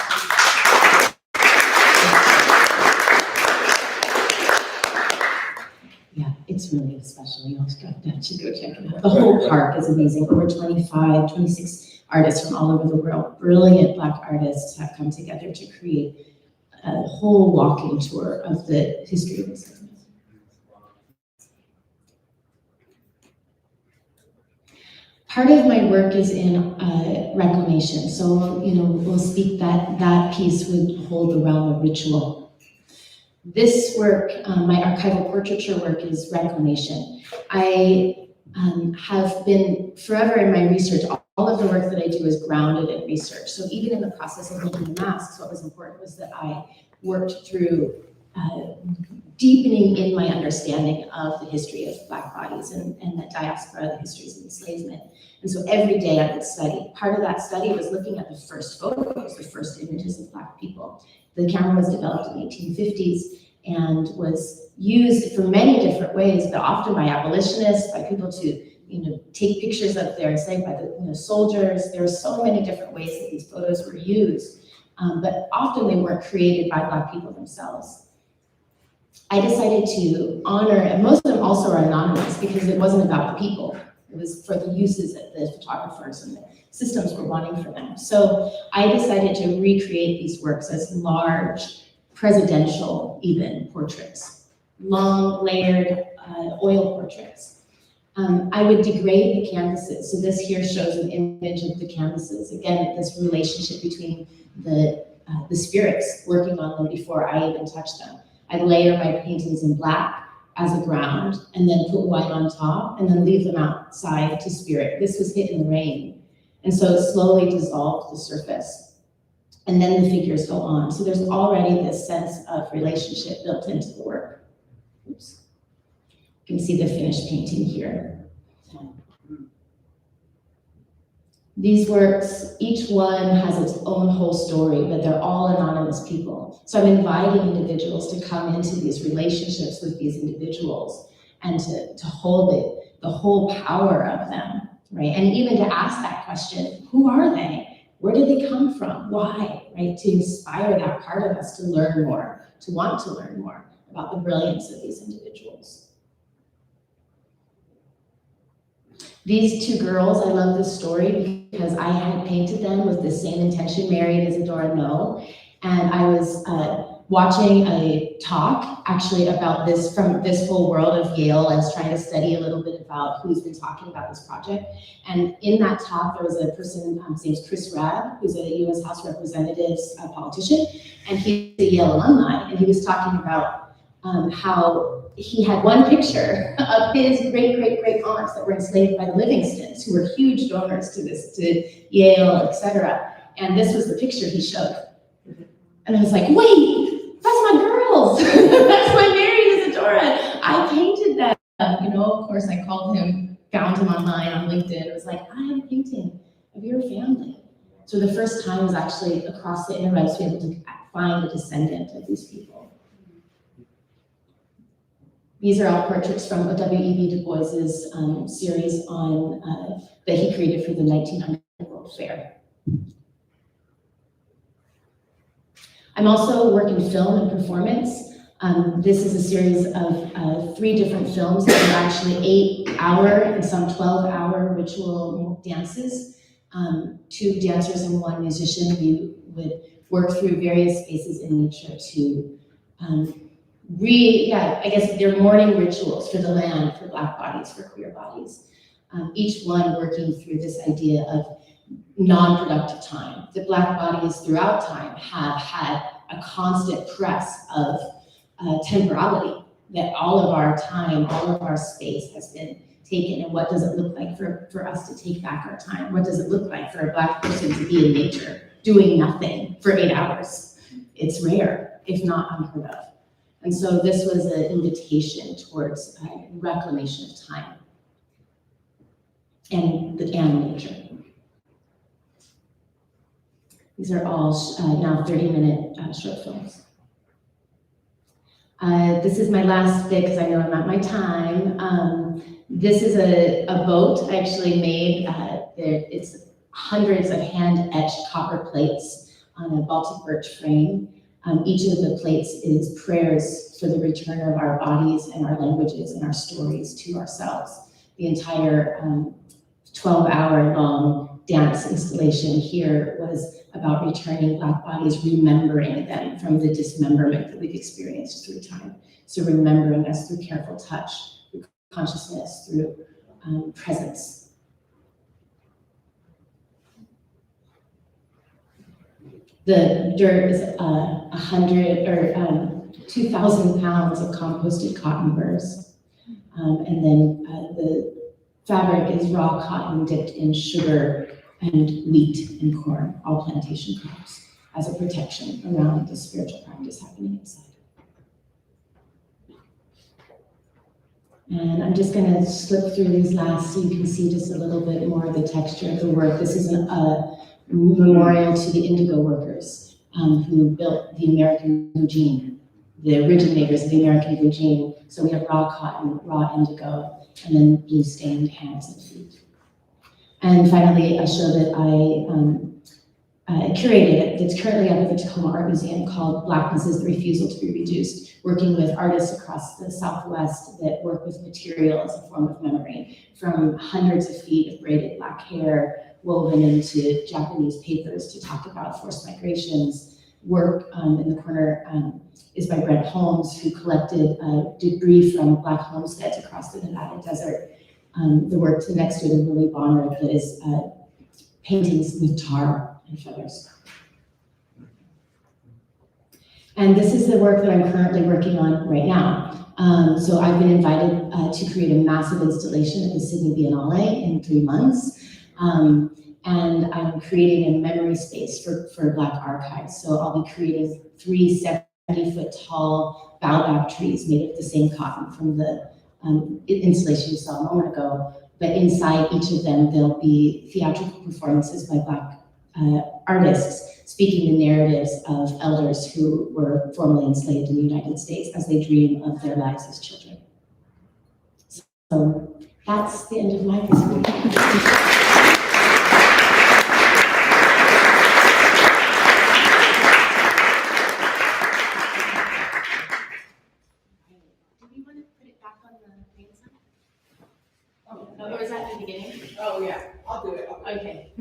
Yeah, it's really special. You also should go check it out. The whole park is amazing. Over 26 artists from all over the world, brilliant Black artists, have come together to create a whole walking tour of the history of enslavement. Part of my work is in reclamation. So, we'll speak that piece would hold the realm of ritual. This work, my archival portraiture work, is reclamation. I have been forever in my research, all of the work that I do is grounded in research. So even in the process of making the masks, what was important was that I worked through deepening in my understanding of the history of Black bodies and the diaspora, the histories of enslavement. And so every day I would study. Part of that study was looking at the first photos, the first images of Black people. The camera was developed in the 1850s and was used for many different ways, but often by abolitionists, by people to take pictures of their enslaved, by the soldiers. There were so many different ways that these photos were used, but often they weren't created by Black people themselves. I decided to honor, and most of them also are anonymous because it wasn't about the people. It was for the uses that the photographers and the systems were wanting for them. So I decided to recreate these works as large, presidential even portraits, long layered oil portraits. I would degrade the canvases. So this here shows an image of the canvases. Again, this relationship between the spirits working on them before I even touch them. I'd layer my paintings in black as a ground and then put white on top and then leave them outside to spirit. This was hit in the rain. And so it slowly dissolved the surface. And then the figures go on. So there's already this sense of relationship built into the work. Oops. You can see the finished painting here. These works, each one has its own whole story, but they're all anonymous people. So I'm inviting individuals to come into these relationships with these individuals and to hold it, the whole power of them, right? And even to ask that question, who are they? Where did they come from? Why, right? To inspire that part of us to learn more, to want to learn more about the brilliance of these individuals. These two girls, I love this story because I had painted them with the same intention, Mary and Isadora know. And I was watching a talk actually about this from this whole world of Yale. I was trying to study a little bit about who's been talking about this project. And in that talk, there was a person, his name's Chris Rabb, who's a US House of Representatives politician, and he's a Yale alumni. And he was talking about how he had one picture of his great aunts that were enslaved by the Livingstons, who were huge donors to Yale, etc. And this was the picture he showed. And I was like, wait, that's my girls. That's my Mary and Isadora. I painted that. Of course, I called him, found him online on LinkedIn. It was like, I have a painting of your family. So the first time was actually across the interwebs to be able to find a descendant of these people. These are all portraits from W.E.B. Du Bois's series on that he created for the 1900 World Fair. I'm also working film and performance. This is a series of 3 different films that are actually 8-hour and some 12-hour ritual dances. 2 dancers and 1 musician. We would work through various spaces in nature to I guess they're mourning rituals for the land, for Black bodies, for queer bodies. Each one working through this idea of non-productive time. The Black bodies throughout time have had a constant press of temporality, that all of our time, all of our space has been taken. And what does it look like for us to take back our time? What does it look like for a Black person to be in nature, doing nothing for 8 hours? It's rare, if not unheard of. And so this was an invitation towards reclamation of time and nature. These are all now 30-minute short films. This is my last bit because I know I'm at my time. This is a boat I actually made. It's hundreds of hand-etched copper plates on a Baltic birch frame. Each of the plates is prayers for the return of our bodies and our languages and our stories to ourselves. The entire 12-hour long dance installation here was about returning Black bodies, remembering them from the dismemberment that we've experienced through time. So remembering us through careful touch, through consciousness, through presence. The dirt is 2,000 pounds of composted cotton burrs. And then the fabric is raw cotton dipped in sugar and wheat and corn, all plantation crops, as a protection around the spiritual practice happening inside. And I'm just gonna slip through these last so you can see just a little bit more of the texture of the work. This is a memorial to the indigo workers who built the American blue jean, the originators of the American blue jean. So we have raw cotton, raw indigo, and then blue stained hands and feet. And finally, a show that I curated, that's currently up at the Tacoma Art Museum, called Blackness is the Refusal to be Reduced, working with artists across the Southwest that work with material as a form of memory, from hundreds of feet of braided Black hair woven into Japanese papers to talk about forced migrations. Work in the corner is by Brent Holmes, who collected debris from Black homesteads across the Nevada desert. The work next to it is Willie Bonner, that is paintings with tar and feathers. And this is the work that I'm currently working on right now. So I've been invited to create a massive installation at the Sydney Biennale in 3 months. And I'm creating a memory space for Black archives. So I'll be creating 3 70-foot tall baobab trees made of the same cotton from the installation you saw a moment ago. But inside each of them, there'll be theatrical performances by Black artists speaking the narratives of elders who were formerly enslaved in the United States as they dream of their lives as children. So that's the end of my presentation. Or was that the beginning? Oh, yeah, I'll do it. Okay.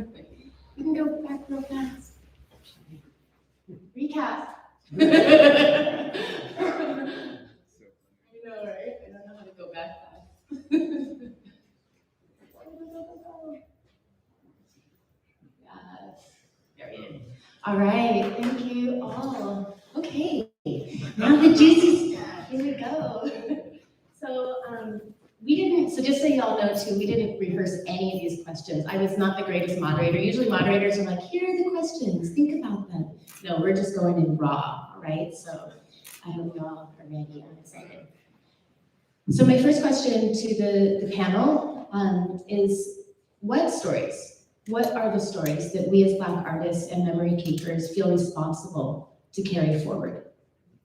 We can go back real fast. Recap. You know, right? I don't know how to go back fast. Yes. There we go. All right. Thank you all. Okay. Now the juicy stuff. Here we go. So just so y'all know too, we didn't rehearse any of these questions. I was not the greatest moderator. Usually moderators are like, here are the questions, think about them. No, we're just going in raw, all right? So I hope y'all are ready. I'm excited. So my first question to the panel is, what are the stories that we as Black artists and memory keepers feel responsible to carry forward?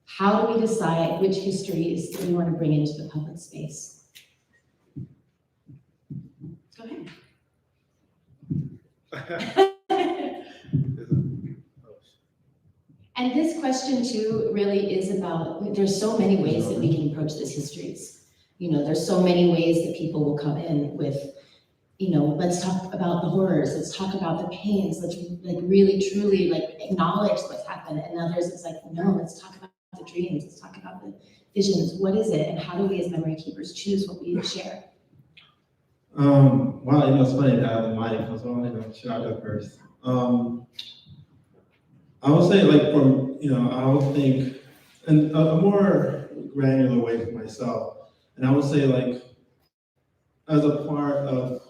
How do we decide which histories that we want to bring into the public space? Go ahead. And this question too really is about, there's so many ways that we can approach these histories. You know, there's so many ways that people will come in with, you know, let's talk about the horrors, let's talk about the pains, let's like really truly like acknowledge what's happened. And others it's like, no, let's talk about the dreams, let's talk about the visions. What is it? And how do we as memory keepers choose what we share? Wow, you know, it's funny that the mic, so should I go first? I would say, like, I'll think in a more granular way for myself. And I would say, like, as a part of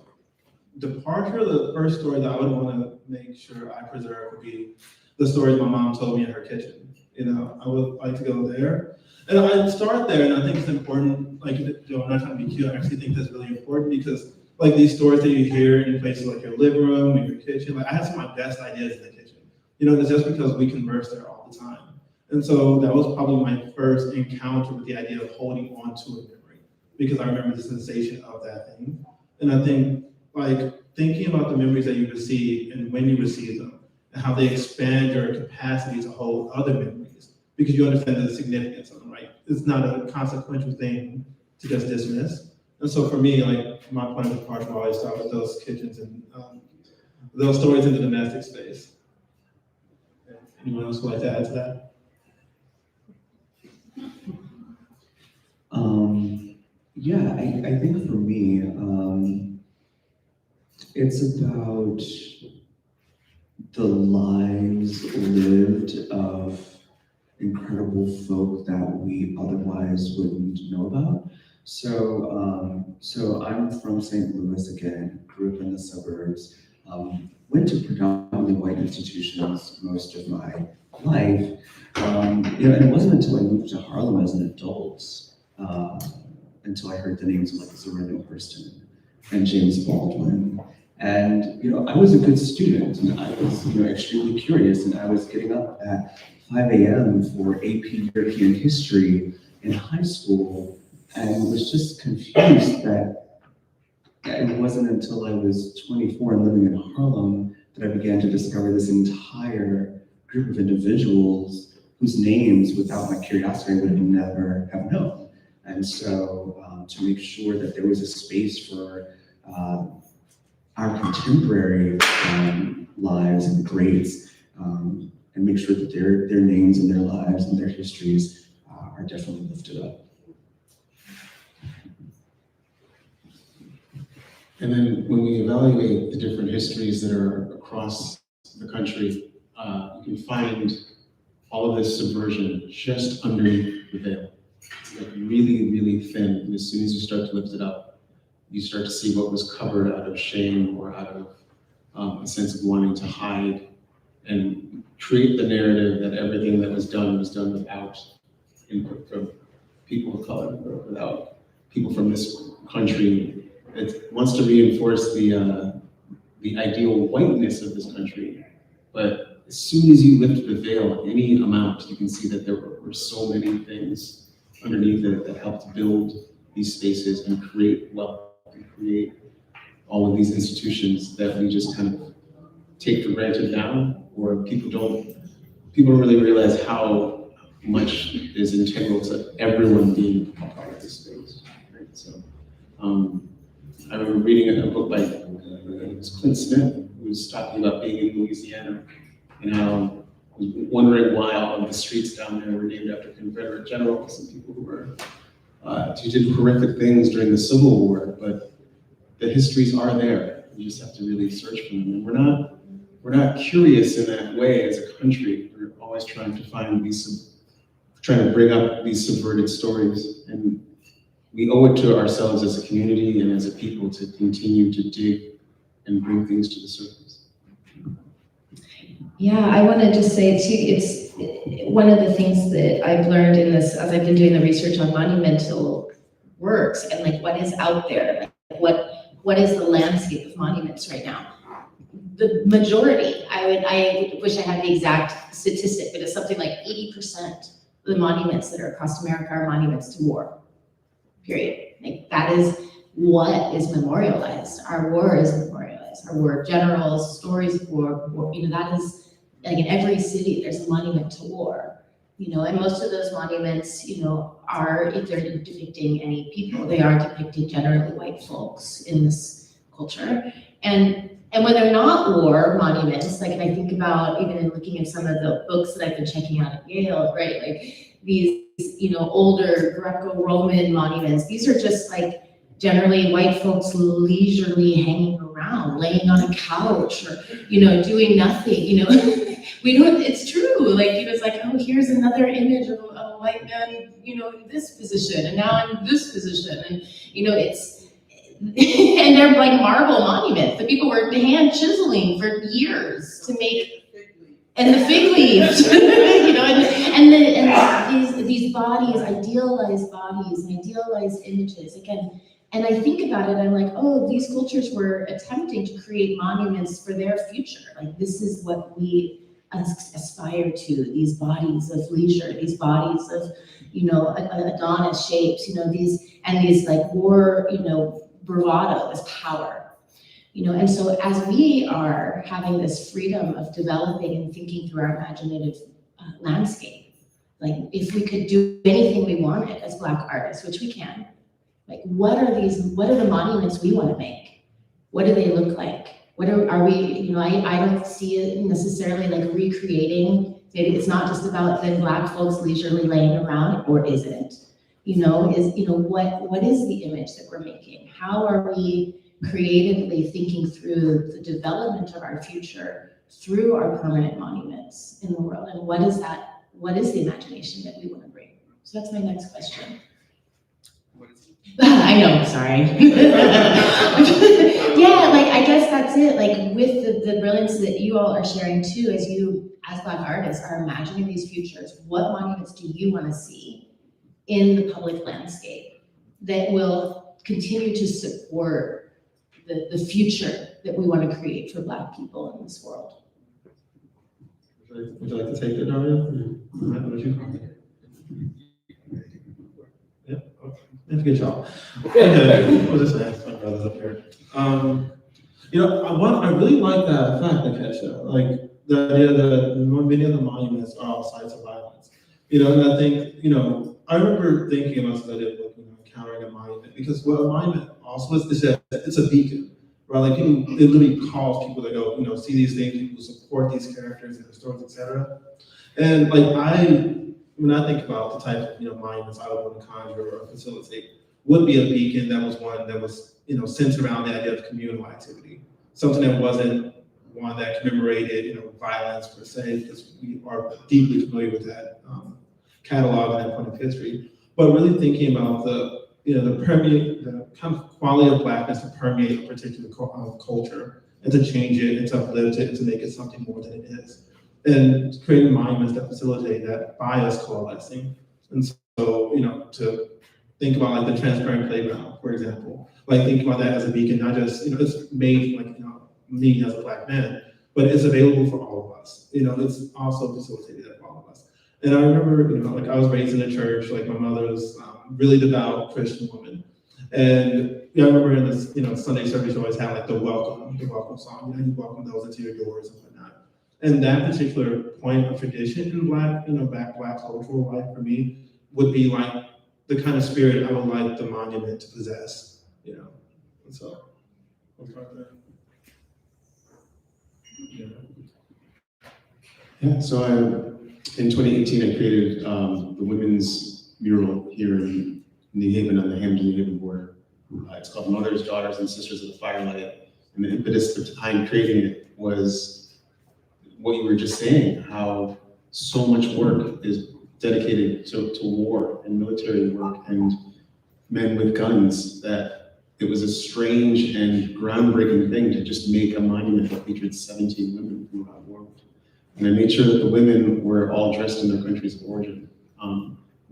departure, the first story that I would want to make sure I preserve would be the stories my mom told me in her kitchen. You know, I would like to go there. And I'd start there, and I think it's important, like, I'm not trying to be cute, I actually think that's really important because, like, these stories that you hear in places like your living room, in your kitchen, like, I have some of my best ideas in the kitchen. You know, it's just because we converse there all the time. And so that was probably my first encounter with the idea of holding on to a memory, because I remember the sensation of that thing. And I think, like, thinking about the memories that you receive and when you receive them, and how they expand your capacity to hold other memories, because you understand the significance of them, right? It's not a consequential thing to just dismiss. And so for me, like, my point of departure will always start with those kitchens and those stories in the domestic space. Anyone else would like to add to that? Yeah, I think for me, it's about the lives lived of incredible folk that we otherwise wouldn't know about. So I'm from St. Louis again, grew up in the suburbs, went to predominantly white institutions most of my life. And it wasn't until I moved to Harlem as an adult, until I heard the names of like Zora Neale Hurston and James Baldwin. And I was a good student, and I was extremely curious, and I was getting up at 5 a.m. for AP European history in high school, and was just confused that it wasn't until I was 24 and living in Harlem that I began to discover this entire group of individuals whose names, without my curiosity, I would never have known. And so to make sure that there was a space for our contemporary lives and greats, and make sure that their names and their lives and their histories are definitely lifted up. And then when we evaluate the different histories that are across the country, you can find all of this subversion just underneath the veil. It's like really, really thin. And as soon as you start to lift it up, you start to see what was covered out of shame or out of a sense of wanting to hide and create the narrative that everything that was done without input from people of color or without people from this country. It wants to reinforce the ideal whiteness of this country, but as soon as you lift the veil any amount, you can see that there were so many things underneath it that helped build these spaces and create wealth and create all of these institutions that we just kind of take for granted now, or people don't really realize how much is integral to everyone being a part of this space, right? So. I remember reading a book by Clint Smith, who was talking about being in Louisiana and how I was wondering why all of the streets down there were named after Confederate generals and people who did horrific things during the Civil War, but the histories are there. You just have to really search for them. And we're not curious in that way as a country. We're always trying to find trying to bring up these subverted stories, and we owe it to ourselves as a community and as a people to continue to dig and bring things to the surface. Yeah, I want to just say too, it's one of the things that I've learned in this, as I've been doing the research on monumental works and like what is out there, like what is the landscape of monuments right now? The majority, I wish I had the exact statistic, but it's something like 80% of the monuments that are across America are monuments to war, period. Like that is what is memorialized. Our war is memorialized. Our war generals, stories of war, that is, like in every city, there's a monument to war, and most of those monuments, are, if they're depicting any people, they are depicting generally white folks in this culture. And when they're not war monuments, like, and I think about even in looking at some of the books that I've been checking out at Yale, right, like these, older Greco-Roman monuments, these are just like generally white folks leisurely hanging around, laying on a couch or, doing nothing, we know it's true. Like, it's like, oh, here's another image of a white man, in this position, and now I'm in this position. And, it's, and they're like marble monuments that people were hand chiseling for years to make, and the fig leaves, and these bodies, idealized bodies, and idealized images, again. And I think about it, I'm like, oh, these cultures were attempting to create monuments for their future. Like, this is what we aspire to, these bodies of leisure, these bodies of, Adonis shapes, these like war, bravado, this power. And so as we are having this freedom of developing and thinking through our imaginative landscape, like if we could do anything we wanted as Black artists, which we can, like what are the monuments we want to make? What do they look like? Are we, I don't see it necessarily like recreating. Maybe it's not just about then Black folks leisurely laying around, or is it? What is the image that we're making? How are we creatively thinking through the development of our future through our permanent monuments in the world? And what is the imagination that we want to bring? So that's my next question. I know, sorry. Yeah, like I guess that's it. Like with the brilliance that you all are sharing too, as Black artists are imagining these futures, what monuments do you want to see in the public landscape that will continue to support the future that we want to create for Black people in this world? Would you like to take it, Dario? What would you call it? Yep. Okay. That's a good job. Okay. We'll just ask my brothers up here. I really like that fact, Nikesha. Like the idea that many of the monuments are all sites of violence. And I think, I remember thinking about this idea of encountering a monument, because what a monument also is that it's a beacon, right? Like it literally calls people to go, see these things, people support these characters and their stories, etc. And like when I think about the type of monuments I would want to conjure or facilitate, would be a beacon that was one that was centered around the idea of communal activity, something that wasn't one that commemorated violence per se, because we are deeply familiar with that catalog and that point of history, but really thinking about the kind of quality of Blackness to permeate a particular culture and to change it and to uplift it and to make it something more than it is. And creating monuments that facilitate that bias coalescing. And so, to think about like the transparent playground, for example, like think about that as a beacon, not just, it's made like, me as a Black man, but it's available for all of us. It's also facilitated for all of us. And I remember, like I was raised in a church, like my mother was really devout Christian woman. And I remember in this, Sunday service, you always had like the welcome song, you welcome those into your doors and whatnot. And that particular point of tradition in Black cultural life for me would be like the kind of spirit I would like the monument to possess, And so, I'll start there. Yeah, so in 2018, I created the women's mural here in New Haven on the Hampton-New Haven border. It's called Mothers, Daughters, and Sisters of the Firelight. And the impetus behind creating it was what you were just saying, how so much work is dedicated to war and military work and men with guns, that it was a strange and groundbreaking thing to just make a monument that featured 17 women from around the world. And I made sure that the women were all dressed in their countries of origin.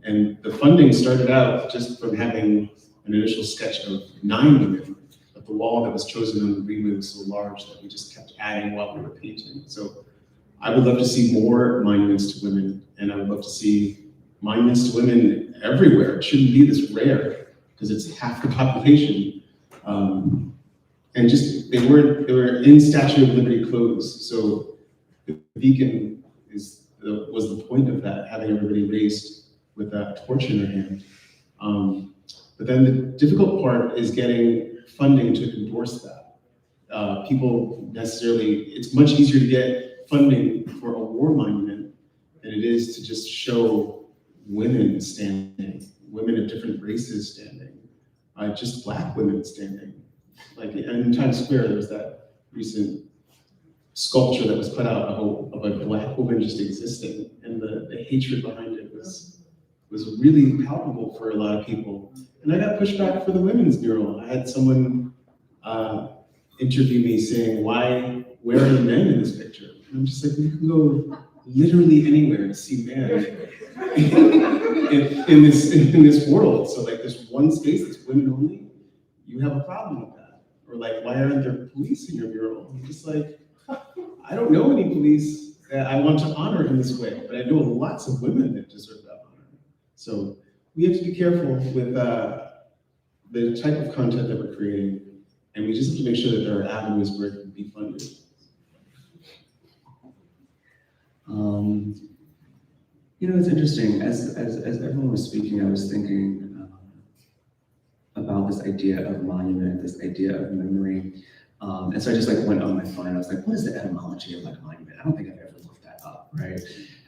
And the funding started out just from having an initial sketch of 9 women, but the wall that was chosen on the greenway was so large that we just kept adding while we were painting. So I would love to see more monuments to women, and I would love to see monuments to women everywhere. It shouldn't be this rare, because it's half the population. And just, they were in Statue of Liberty clothes, so the beacon was the point of that, having everybody raised with a torch in their hand. But then the difficult part is getting funding to endorse that. People necessarily, it's much easier to get funding for a war monument than it is to just show women standing, women of different races standing, just Black women standing. Like in Times Square, there was that recent sculpture that was put out of a Black woman just existing, and the hatred behind it was really palpable for a lot of people. And I got pushback for the women's mural. I had someone interview me saying, where are the men in this picture? And I'm just like, you can go literally anywhere to see men in this world. So like this one space that's women only, you have a problem with that. Or like, why aren't there police in your mural? I'm just like, I don't know any police that I want to honor in this way, but I know lots of women that deserve that honor. So we have to be careful with the type of content that we're creating, and we just have to make sure that there are avenues where it can be funded. You know, it's interesting, as everyone was speaking, I was thinking about this idea of monument, this idea of memory. And so I just like went on my phone and I was like, what is the etymology of like monument? I don't think I've ever looked that up, right?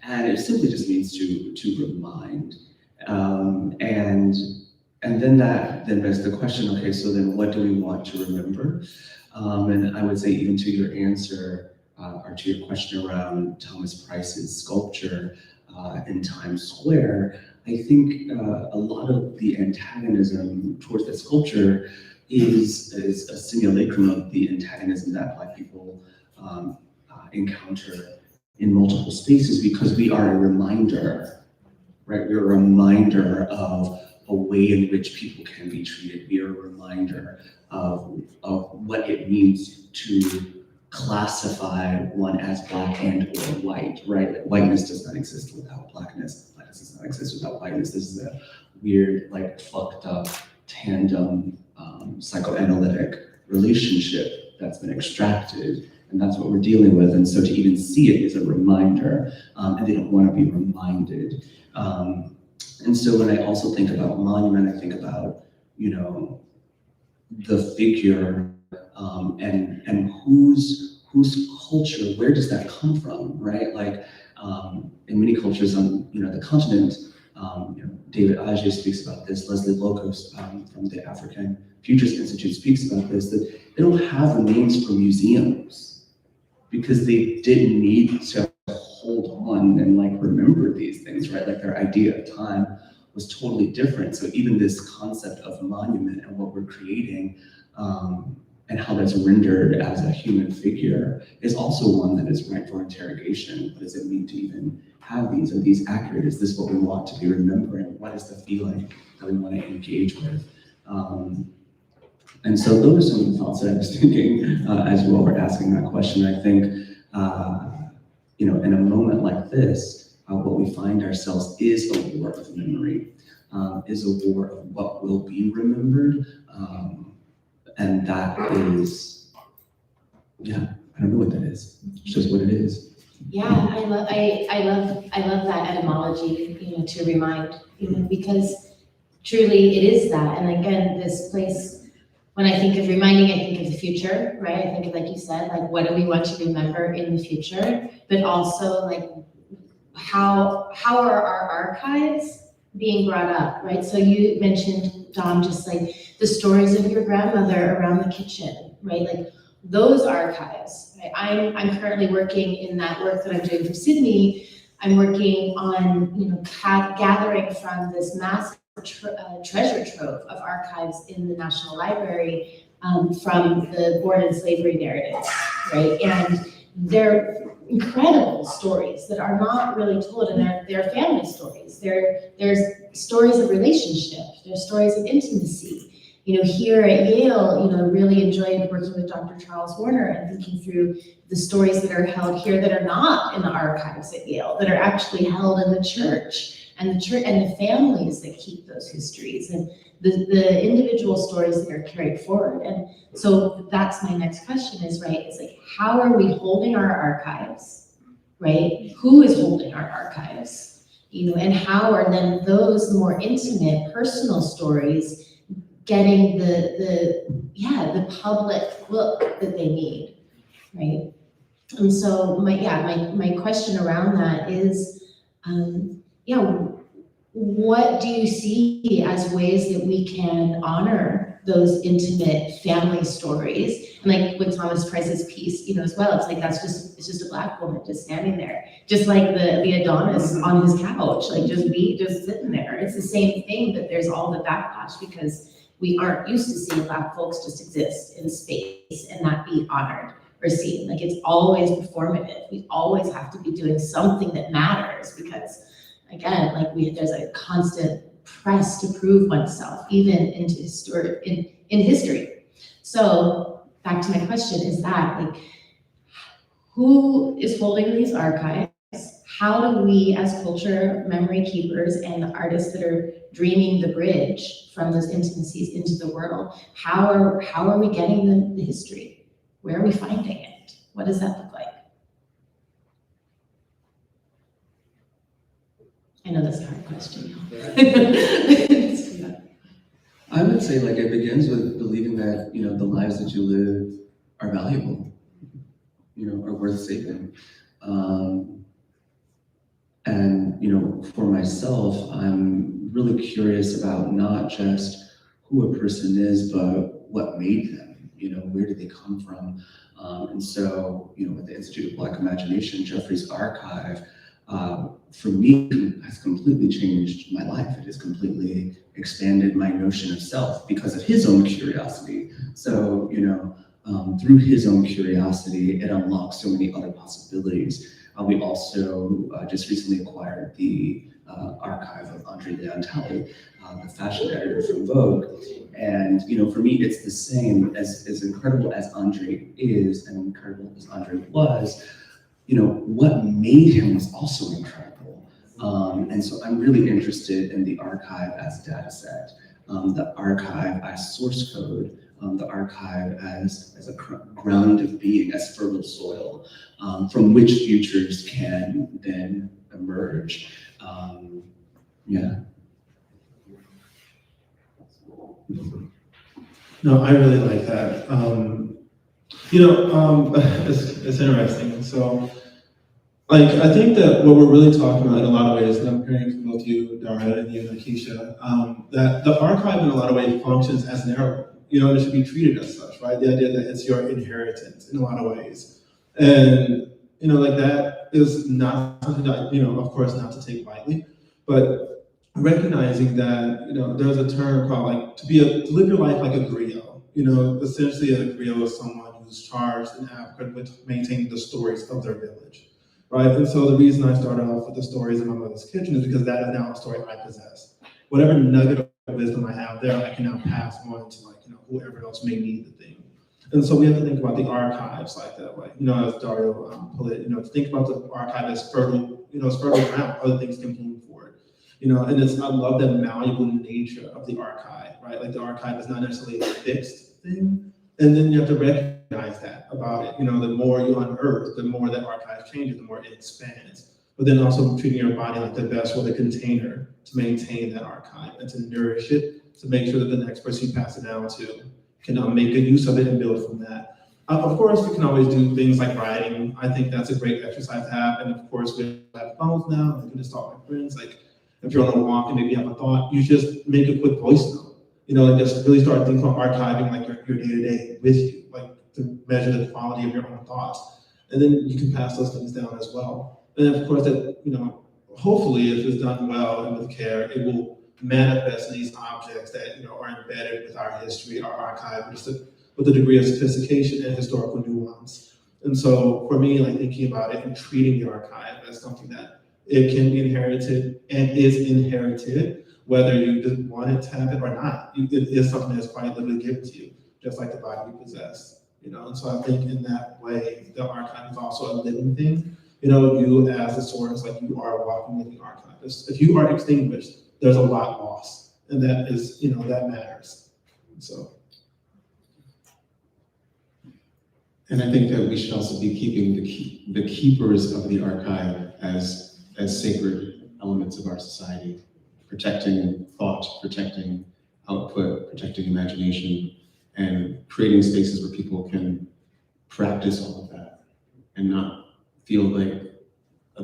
And it simply just means to remind. And then begs the question, okay, so then what do we want to remember? And I would say even to your answer, or to your question around Thomas Price's sculpture in Times Square, I think a lot of the antagonism towards that sculpture is a simulacrum of the antagonism that Black people encounter in multiple spaces, because we are a reminder, right? We're a reminder of a way in which people can be treated. We are a reminder of what it means to classify one as Black and or white, right? Like, whiteness does not exist without Blackness. Blackness does not exist without whiteness. This is a weird, like, fucked up tandem psychoanalytic relationship that's been extracted, and that's what we're dealing with. And so to even see it is a reminder, and they don't want to be reminded. And so when I also think about monument, I think about, you know, the figure and whose culture, where does that come from, right? Like in many cultures on, you know, the continent, you know, David Adae speaks about this, Leslie Locos from the African Futures Institute speaks about this, that they don't have remains for museums because they didn't need to hold on and like remember these things, right? Like their idea of time was totally different. So even this concept of monument and what we're creating and how that's rendered as a human figure is also one that is ripe for interrogation. What does it mean to even have these? Are these accurate? Is this what we want to be remembering? What is the feeling that we want to engage with? And so those are some of the thoughts that I was thinking as well were asking that question. I think, you know, in a moment like this, what we find ourselves is a war of memory, is a war of what will be remembered. And that is, yeah, I don't know what that is. It's just what it is. Yeah, I love that etymology, you know, to remind, you know, because truly it is that. And again, this place, when I think of reminding, I think of the future, right? I think of, like you said, like, what do we want to remember in the future? But also, like, how are our archives being brought up, right? So you mentioned, Dom, just like the stories of your grandmother around the kitchen, right? Like those archives, right? I'm currently working in that work that I'm doing for Sydney. I'm working on, you know, gathering from this massive treasure trove of archives in the National Library from the born in slavery narrative, right? And they're incredible stories that are not really told, and they're family stories. There's stories of relationship. There's stories of intimacy. You know, here at Yale, you know, really enjoyed working with Dr. Charles Warner and thinking through the stories that are held here that are not in the archives at Yale, that are actually held in the church and the families that keep those histories and the individual stories that are carried forward. And so that's my next question is, right, is like, how are we holding our archives, right? Who is holding our archives? You know, and how are then those more intimate, personal stories getting the public look that they need, right? And so my question around that is, what do you see as ways that we can honor those intimate family stories? And like with Thomas Price's piece, you know, as well, it's like it's just a Black woman just standing there, just like the Adonis on his couch, like just sitting there. It's the same thing, but there's all the backlash because we aren't used to seeing Black folks just exist in space and not be honored or seen. Like it's always performative. We always have to be doing something that matters because, again, like there's a constant press to prove oneself, even in history. So back to my question is that, like, who is holding these archives? How do we as culture memory keepers and artists that are dreaming the bridge from those intimacies into the world, how are we getting the history? Where are we finding it? What does that look like? I know that's a hard question. I would say like it begins with believing that, you know, the lives that you live are valuable, you know, are worth saving. And, you know, for myself, I'm really curious about not just who a person is, but what made them, you know, where did they come from? And so, you know, with the Institute of Black Imagination, Jeffrey's archive, for me, has completely changed my life. It has completely expanded my notion of self because of his own curiosity. So, you know, through his own curiosity, it unlocks so many other possibilities. We also just recently acquired the archive of Andre Leontali, the fashion editor from Vogue. And, you know, for me, it's the same. As incredible as Andre is and incredible as Andre was, you know, what made him was also incredible. And so I'm really interested in the archive as a data set, the archive as source code, the archive as a ground of being, as fertile soil, from which futures can then emerge. No, I really like that. You know, it's interesting. So, like, I think that what we're really talking about in a lot of ways, and I'm hearing from both you, Dario, and you, Nikesha, that the archive in a lot of ways functions as an heirloom. You know, and it should be treated as such, right? The idea that it's your inheritance in a lot of ways. And, you know, like that is not something that, you know, of course, not to take lightly, but recognizing that, you know, there's a term called like to live your life like a griot. You know, essentially a griot is someone who's charged in Africa with maintaining the stories of their village, right? And so the reason I started off with the stories in my mother's kitchen is because that is now a story I possess. Whatever nugget of wisdom I have there, I can now pass on to, like, you know, whoever else may need the thing. And so we have to think about the archives like that way. You know, as Dario put it, you know, to think about the archive as fertile, you know, as fertile ground, other things can bloom for it. You know, and I love the malleable nature of the archive, right? Like the archive is not necessarily a fixed thing. And then you have to recognize that about it. You know, the more you unearth, the more that archive changes, the more it expands. But then also treating your body like the vessel, the container to maintain that archive and to nourish it, to make sure that the next person you pass it down to can make good use of it and build from that. Of course, we can always do things like writing. I think that's a great exercise to have. And of course, we have phones now. I can just talk to my friends. Like if you're on a walk and maybe you have a thought, you just make a quick voice note. You know, and just really start thinking about archiving like your day-to-day with you, like to measure the quality of your own thoughts. And then you can pass those things down as well. And of course, that, you know, hopefully if it's done well and with care, it will manifest these objects that are embedded with our history, our archive, with a degree of sophistication and historical nuance. And so for me, like thinking about it and treating the archive as something that it can be inherited and is inherited, whether you just want it to happen or not. It is something that's quite literally given to you, just like the body you possess. And so I think in that way, the archive is also a living thing. You as a source, like you are a walking living archive. If you are extinguished, there's a lot lost, and that is, that matters. So. And I think that we should also be keeping the keepers of the archive as sacred elements of our society, protecting thought, protecting output, protecting imagination, and creating spaces where people can practice all of that and not feel like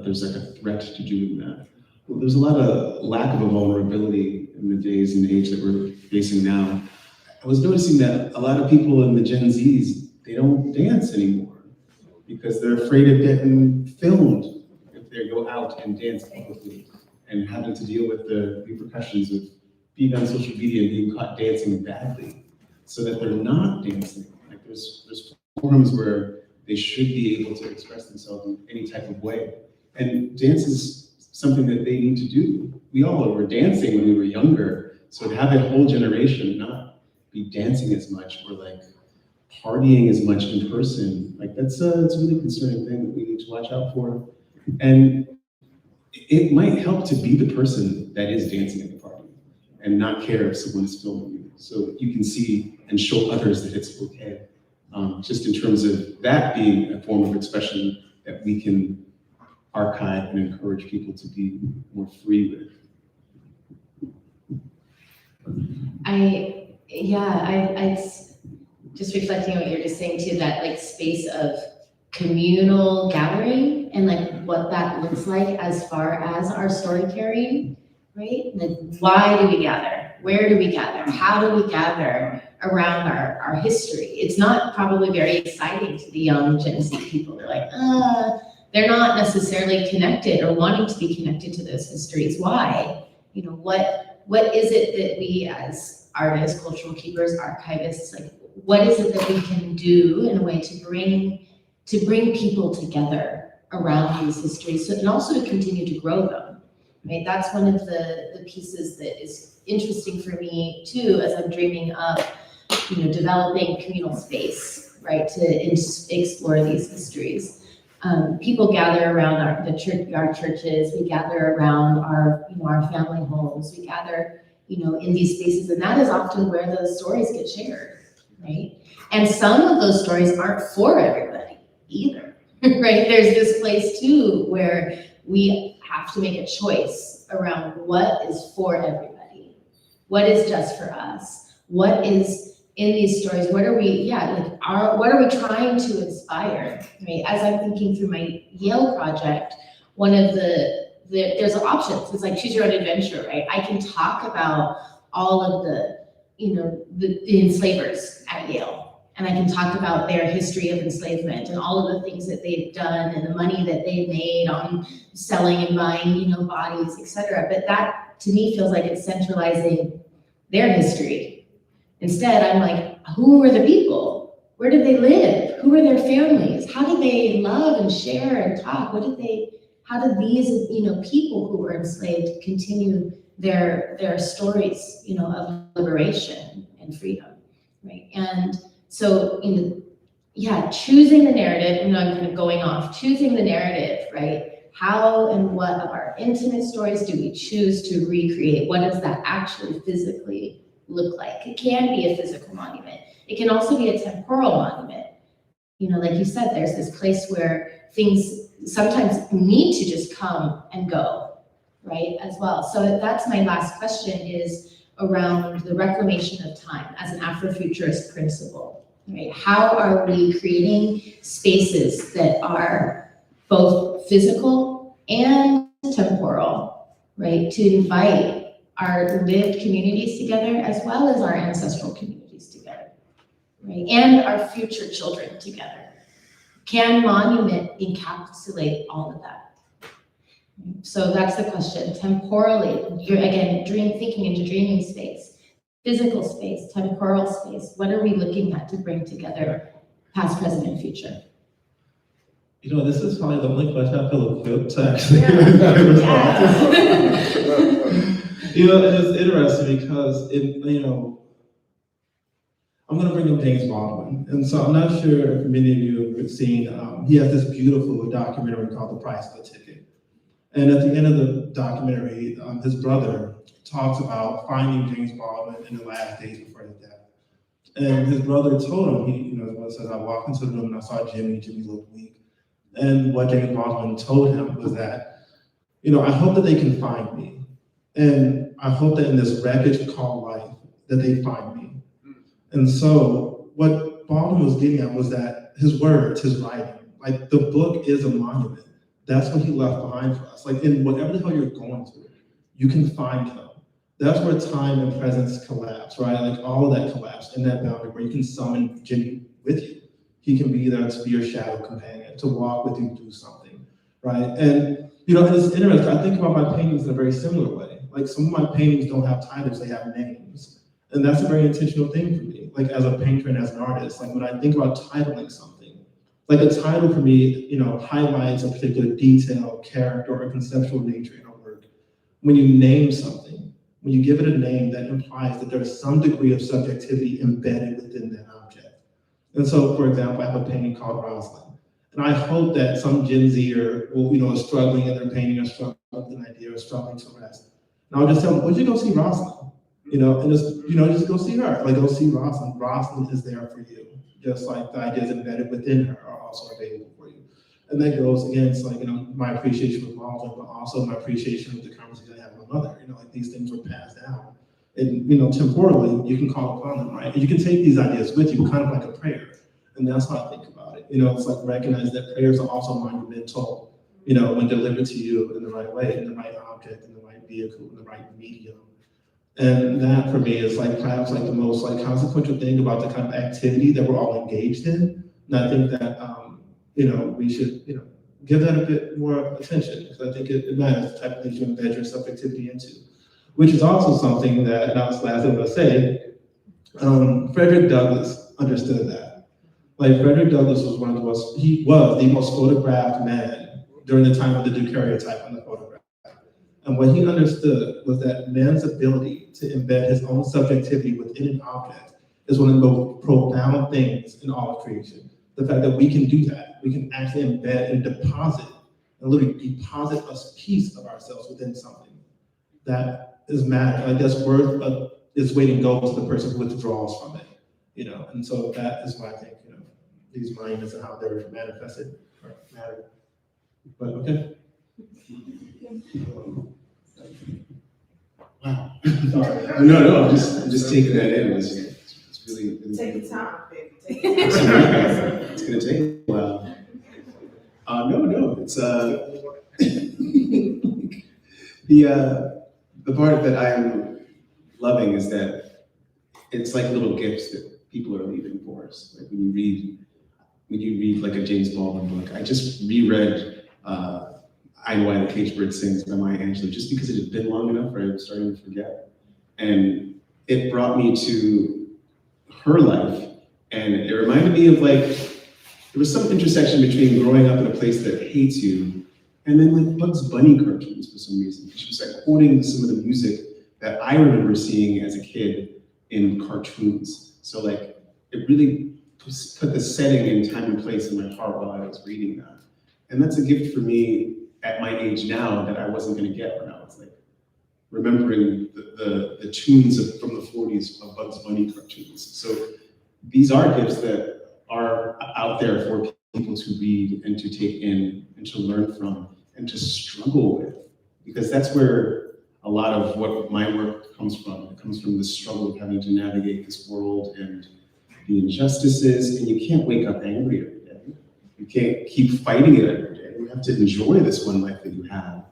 there's like a threat to doing that. Well, there's a lot of lack of a vulnerability in the days and age that we're facing now. I was noticing that a lot of people in the Gen Zs, they don't dance anymore because they're afraid of getting filmed if they go out and dance publicly and having to deal with the repercussions of being on social media and being caught dancing badly, so that they're not dancing. Like there's forums where they should be able to express themselves in any type of way. And dance is something that they need to do. We all were dancing when we were younger, so to have a whole generation not be dancing as much or like partying as much in person, like it's a really concerning thing that we need to watch out for. And it might help to be the person that is dancing at the party and not care if someone is filming you, so you can see and show others that it's okay. Just in terms of that being a form of expression that we can archive and encourage people to be more free with. I just reflecting on what you're just saying too, that like space of communal gathering and like what that looks like as far as our story carrying, right? Like, why do we gather? Where do we gather? How do we gather around our history? It's not probably very exciting to the young Gen Z people. They're like, they're not necessarily connected or wanting to be connected to those histories. Why? What is it that we as artists, cultural keepers, archivists, like, what is it that we can do in a way to bring people together around these histories, and also to continue to grow them, right? That's one of the pieces that is interesting for me too, as I'm dreaming of, developing communal space, right, to explore these histories. People gather around our churches, we gather around our family homes, we gather, in these spaces, and that is often where those stories get shared, right? And some of those stories aren't for everybody either, right? There's this place too where we have to make a choice around what is for everybody, what is just for us, what is in these stories, what are we trying to inspire, right? As I'm thinking through my Yale project, one of there's options. It's like choose your own adventure, right? I can talk about all of the enslavers at Yale, and I can talk about their history of enslavement and all of the things that they've done and the money that they made on selling and buying, bodies, etc. But that to me feels like it's centralizing their history. Instead, I'm like, who were the people? Where did they live? Who were their families? How did they love and share and talk? How did these, people who were enslaved continue their stories, of liberation and freedom, right? And so, choosing the narrative, I'm kind of going off, choosing the narrative, right? How and what of our intimate stories do we choose to recreate? What does that actually physically look like? It can be a physical monument. It can also be a temporal monument. Like you said, there's this place where things sometimes need to just come and go, right, as well. So that's my last question, is around the reclamation of time as an Afrofuturist principle, right? How are we creating spaces that are both physical and temporal, right, to invite our lived communities together as well as our ancestral communities together, right, and our future children together? Can monument encapsulate all of that? So that's the question. Temporally, you're again thinking into dreaming space, physical space, temporal space. What are we looking at to bring together past, present, and future? You know, this is probably the only question I feel equipped to actually respond. You know, and it's interesting because I'm going to bring up James Baldwin. And so I'm not sure if many of you have seen, he has this beautiful documentary called The Price of a Ticket. And at the end of the documentary, his brother talks about finding James Baldwin in the last days before his death. And his brother told him, says, I walked into the room and I saw Jimmy looked weak. And what James Baldwin told him was that, I hope that they can find me. And I hope that in this wreckage called life, that they find me. And so what Baldwin was getting at was that his words, his writing, like the book is a monument. That's what he left behind for us. Like in whatever the hell you're going through, you can find him. That's where time and presence collapse, right? Like all of that collapse in that boundary where you can summon Jimmy with you. He can be there to be your shadow companion, to walk with you through something, right? And it's interesting. I think about my paintings in a very similar way. Like some of my paintings don't have titles, they have names. And that's a very intentional thing for me, like as a painter and as an artist. Like when I think about titling something, like a title for me, highlights a particular detail, character, or conceptual nature in a work. When you name something, when you give it a name, that implies that there's some degree of subjectivity embedded within that object. And so, for example, I have a painting called Rosalind. And I hope that some Gen Zer is struggling in their painting or struggling with an idea or struggling to rest. And I'll just tell them, would you go see Rosalind? And just go see her. Like, go see Rosalind. Rosalind is there for you. Just like the ideas embedded within her are also available for you. And that goes against, my appreciation of Baldwin, but also my appreciation of the conversation I had with my mother. Like, these things were passed down. And, temporally, you can call upon them, right? And you can take these ideas with you, kind of like a prayer. And that's how I think about it. It's like recognize that prayers are also monumental, when delivered to you in the right way, in the right object, in the right vehicle, in the right medium. And that for me is perhaps the most consequential thing about the kind of activity that we're all engaged in. And I think that, we should, give that a bit more attention because I think it matters the type of things you embed your subjectivity into, which is also something that, and that's the last thing I'm gonna say, Frederick Douglass understood that. Frederick Douglass was he was the most photographed man during the time of the daguerreotype on the photograph. And what he understood was that man's ability to embed his own subjectivity within an object is one of the most profound things in all of creation. The fact that we can do that, we can actually embed and deposit, and literally deposit a piece of ourselves within something. That is magic. That's worth its weight in gold to the person who withdraws from it. And so that is why I think, these monuments and how they're manifested matter. But okay. Wow. Sorry. No, I'm just taking that in. It's really Take your time, baby. it's gonna take a while. No, it's the part that I'm loving is that it's like little gifts that people are leaving for us. Like when you read like a James Baldwin book. I just reread I Know Why the Caged Bird Sings by Maya Angelou, just because it had been long enough where I was starting to forget. And it brought me to her life. And it reminded me of there was some intersection between growing up in a place that hates you and then Bugs Bunny cartoons for some reason. She was quoting some of the music that I remember seeing as a kid in cartoons. So it really put the setting in time and place in my heart while I was reading that. And that's a gift for me at my age now that I wasn't going to get when I was remembering the tunes from the 40s of Bugs Bunny cartoons. So these are gifts that are out there for people to read and to take in and to learn from and to struggle with, because that's where a lot of what my work comes from. It comes from the struggle of having to navigate this world and the injustices, and you can't wake up angry every day. You can't keep fighting it every day. You have to enjoy this one life that you have.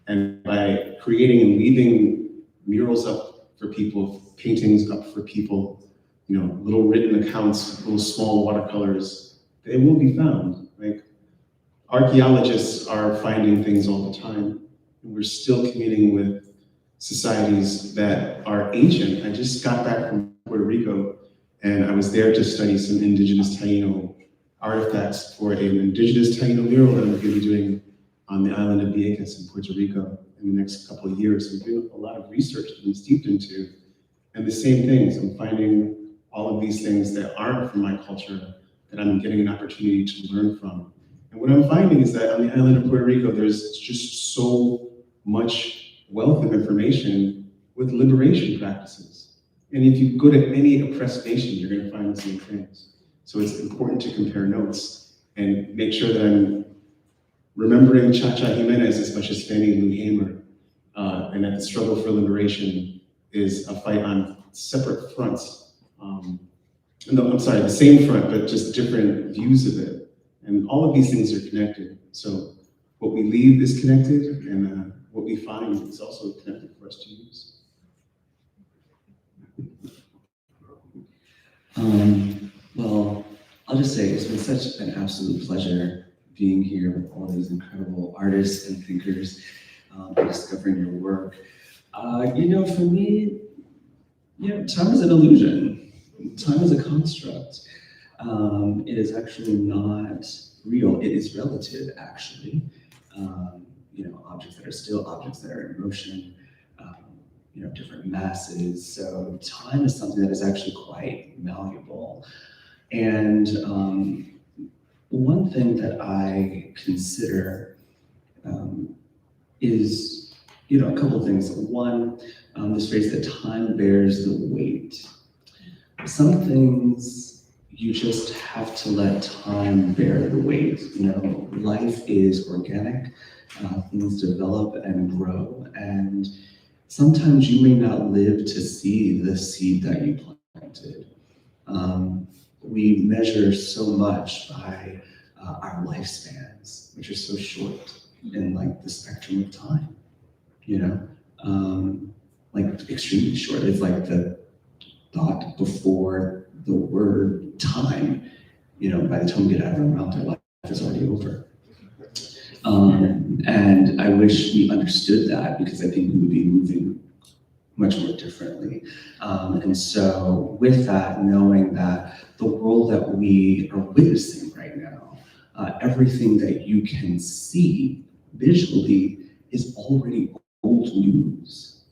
And by creating and leaving murals up for people, paintings up for people, little written accounts, little small watercolors, they will be found. Archaeologists are finding things all the time. And we're still communing with societies that are ancient. I just got back from Puerto Rico, and I was there to study some indigenous Taino artifacts for an indigenous Taino mural that I'm going to be doing on the island of Vieques in Puerto Rico in the next couple of years. We're doing a lot of research that I'm steeped into, and the same things. I'm finding all of these things that aren't from my culture that I'm getting an opportunity to learn from. And what I'm finding is that on the island of Puerto Rico, there's just so much wealth of information with liberation practices. And if you go to any oppressed nation, you're going to find the same things. So it's important to compare notes and make sure that I'm remembering Cha-Cha Jimenez as much as Fannie Lou Hamer, and that the struggle for liberation is a fight on separate fronts. No, I'm sorry, the same front, but just different views of it. And all of these things are connected. So what we leave is connected, and what we find is also connected for us to use. Well, I'll just say it's been such an absolute pleasure being here with all these incredible artists and thinkers, discovering your work. For me, time is an illusion. Time is a construct. It is actually not real. It is relative, actually. Objects that are still, objects that are in motion, different masses. So time is something that is actually quite malleable. And one thing that I consider is, a couple of things. One, this phrase that time bears the weight. Some things you just have to let time bear the weight. Life is organic, things develop and grow, and sometimes you may not live to see the seed that you planted. We measure so much by our lifespans, which are so short in the spectrum of time, extremely short. It's like the thought before the word time, by the time we get out of our mouth, our life is already over. And I wish we understood that, because I think we would be moving much more differently. And so with that, knowing that the world that we are witnessing right now, everything that you can see visually is already old news.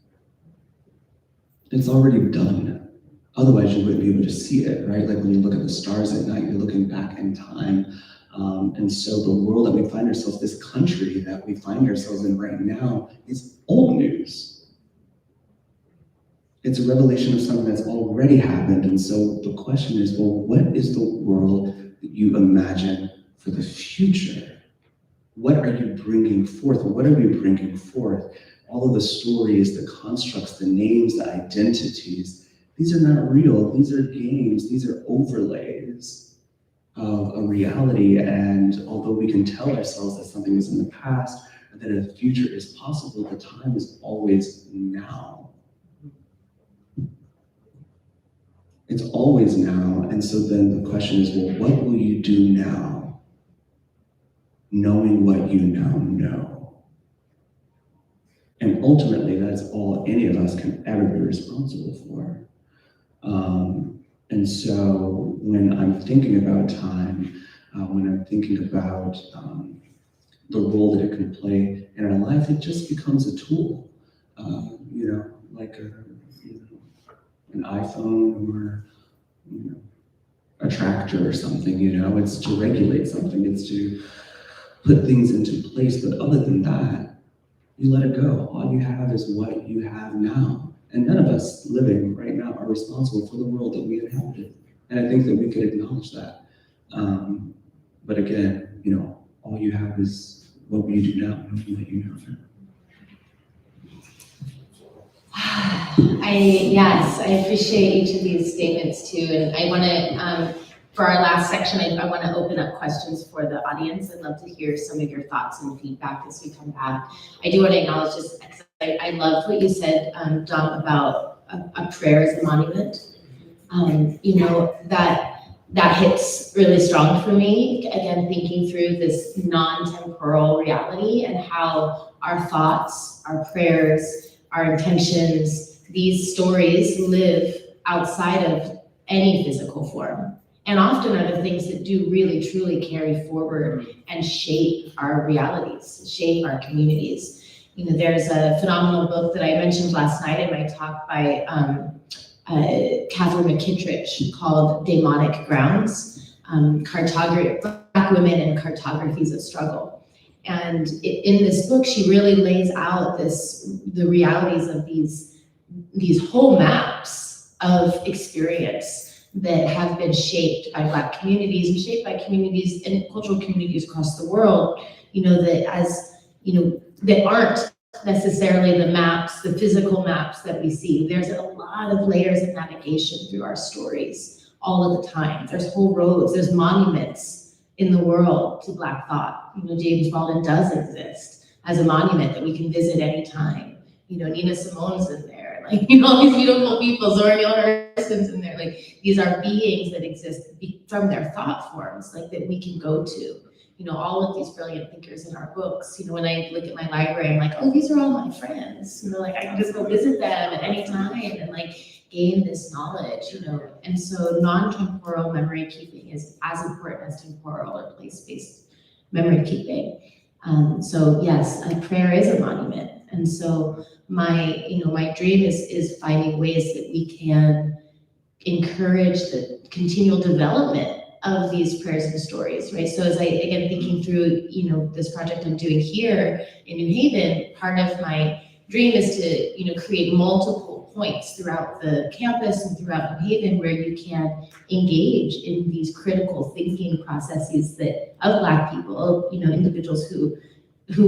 It's already done. Otherwise, you wouldn't be able to see it, right? Like when you look at the stars at night, you're looking back in time. And so the world that we find ourselves, this country that we find ourselves in right now, is old news. It's a revelation of something that's already happened. And so the question is, well, what is the world that you imagine for the future? What are you bringing forth? What are we bringing forth? All of the stories, the constructs, the names, the identities, these are not real. These are games. These are overlays of a reality. And although we can tell ourselves that something is in the past, and that a future is possible, the time is always now. It's always now. And so then the question is, well, what will you do now, knowing what you now know? And ultimately, that's all any of us can ever be responsible for. And so when I'm thinking about time, when I'm thinking about the role that it can play in our life, it just becomes a tool, like an iPhone or a tractor or something. It's to regulate something, it's to put things into place. But other than that, you let it go. All you have is what you have now. And none of us living right now are responsible for the world that we inhabited. And I think that we could acknowledge that. But again, all you have is what will you do now, knowing that you know. I appreciate each of these statements too. And I want to, for our last section, I want to open up questions for the audience. I'd love to hear some of your thoughts and feedback as we come back. I do want to acknowledge this. I loved what you said, Dom, about a prayer as a monument. That that hits really strong for me. Again, thinking through this non-temporal reality and how our thoughts, our prayers, our intentions, these stories live outside of any physical form. And often are the things that do really truly carry forward and shape our realities, shape our communities. You know, there's a phenomenal book that I mentioned last night in my talk by Catherine McKittridge called Demonic Grounds, Black Women and Cartographies of Struggle. And in this book, she really lays out the realities of these whole maps of experience that have been shaped by Black communities and shaped by communities and cultural communities across the world, you know, that aren't necessarily the maps, the physical maps that we see. There's a lot of layers of navigation through our stories all of the time. There's whole roads, there's monuments in the world to Black thought. You know, James Baldwin does exist as a monument that we can visit anytime. You know, Nina Simone's in there, like, you know, all these beautiful people, Zora Neale Hurston's in there. Like, these are beings that exist from their thought forms, like, that we can go to. You know, all of these brilliant thinkers in our books. You know, when I look at my library, I'm like, oh, these are all my friends. You know, like, I can just go visit them at any time and like gain this knowledge, you know. And so non-temporal memory keeping is as important as temporal or place-based memory keeping. So yes, a prayer is a monument. And so my dream is finding ways that we can encourage the continual development of these prayers and stories, right? So as I, again, thinking through, you know, this project I'm doing here in New Haven, part of my dream is to, you know, create multiple points throughout the campus and throughout New Haven where you can engage in these critical thinking processes that of Black people, you know, individuals who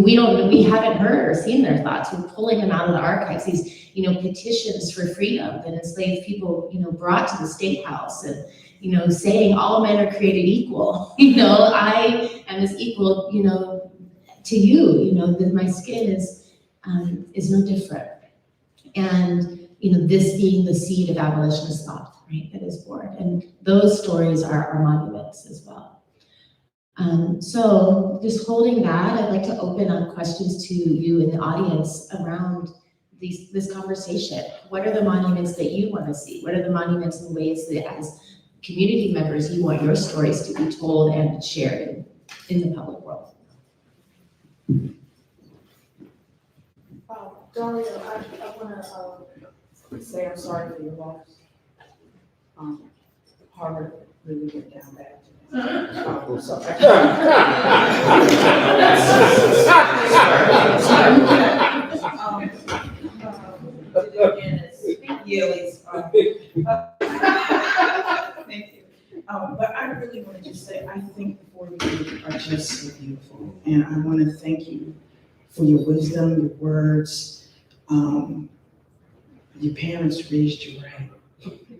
we haven't heard or seen their thoughts. We're pulling them out of the archives, these, you know, petitions for freedom that enslaved people, you know, brought to the State House, and, you know, saying all men are created equal. You know, I am as equal, you know, to you. You know, that my skin is no different. And, you know, this being the seed of abolitionist thought, right, that is born. And those stories are our monuments as well. So just holding that, I'd like to open up questions to you in the audience around this conversation. What are the monuments that you want to see? What are the monuments and ways that as community members you want your stories to be told and shared in the public world? Dario, I want to say I'm sorry for your loss. Harvard really went down bad. I'm sorry. Yale's. Thank you. But I really want to just say, I think the four of you are just so beautiful. And I want to thank you for your wisdom, your words. Your parents raised you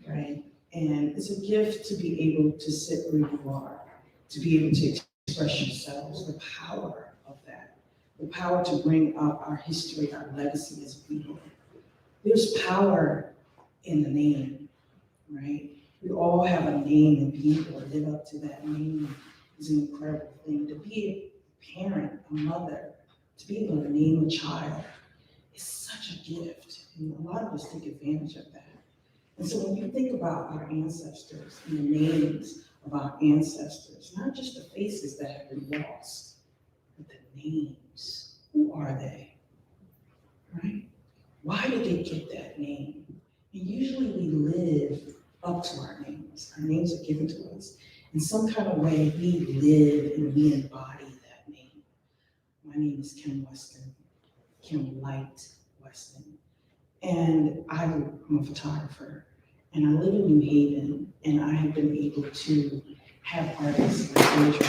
right? And it's a gift to be able to sit where you are, to be able to express yourselves, the power of that, the power to bring up our history, our legacy as people. There's power in the name, right? We all have a name, and being able to live up to that name is an incredible thing. To be a parent, a mother, to be able to name a child is such a gift, and a lot of us take advantage of that. And so when you think about our ancestors and the names of our ancestors, not just the faces that have been lost, but the names. Who are they, right? Why did they get that name? And usually we live up to our names. Our names are given to us. In some kind of way, we live and we embody that name. My name is Kim Weston, Kim Light Weston. And I'm a photographer, and I live in New Haven, and I have been able to have artists like Andrew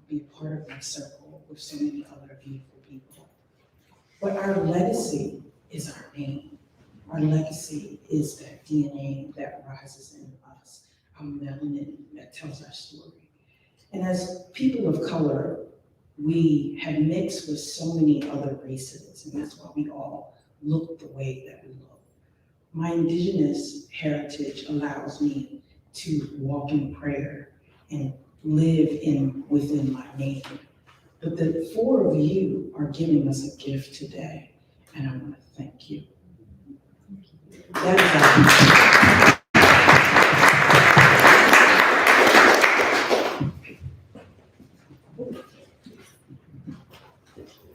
be a part of my circle with so many other beautiful people. But our legacy is our name. Our legacy is that DNA that rises in us, our melanin that tells our story. And as people of color, we have mixed with so many other races, and that's why we all look the way that we look. My indigenous heritage allows me to walk in prayer and live within my neighbor. But the four of you are giving us a gift today, and I want to thank you. That is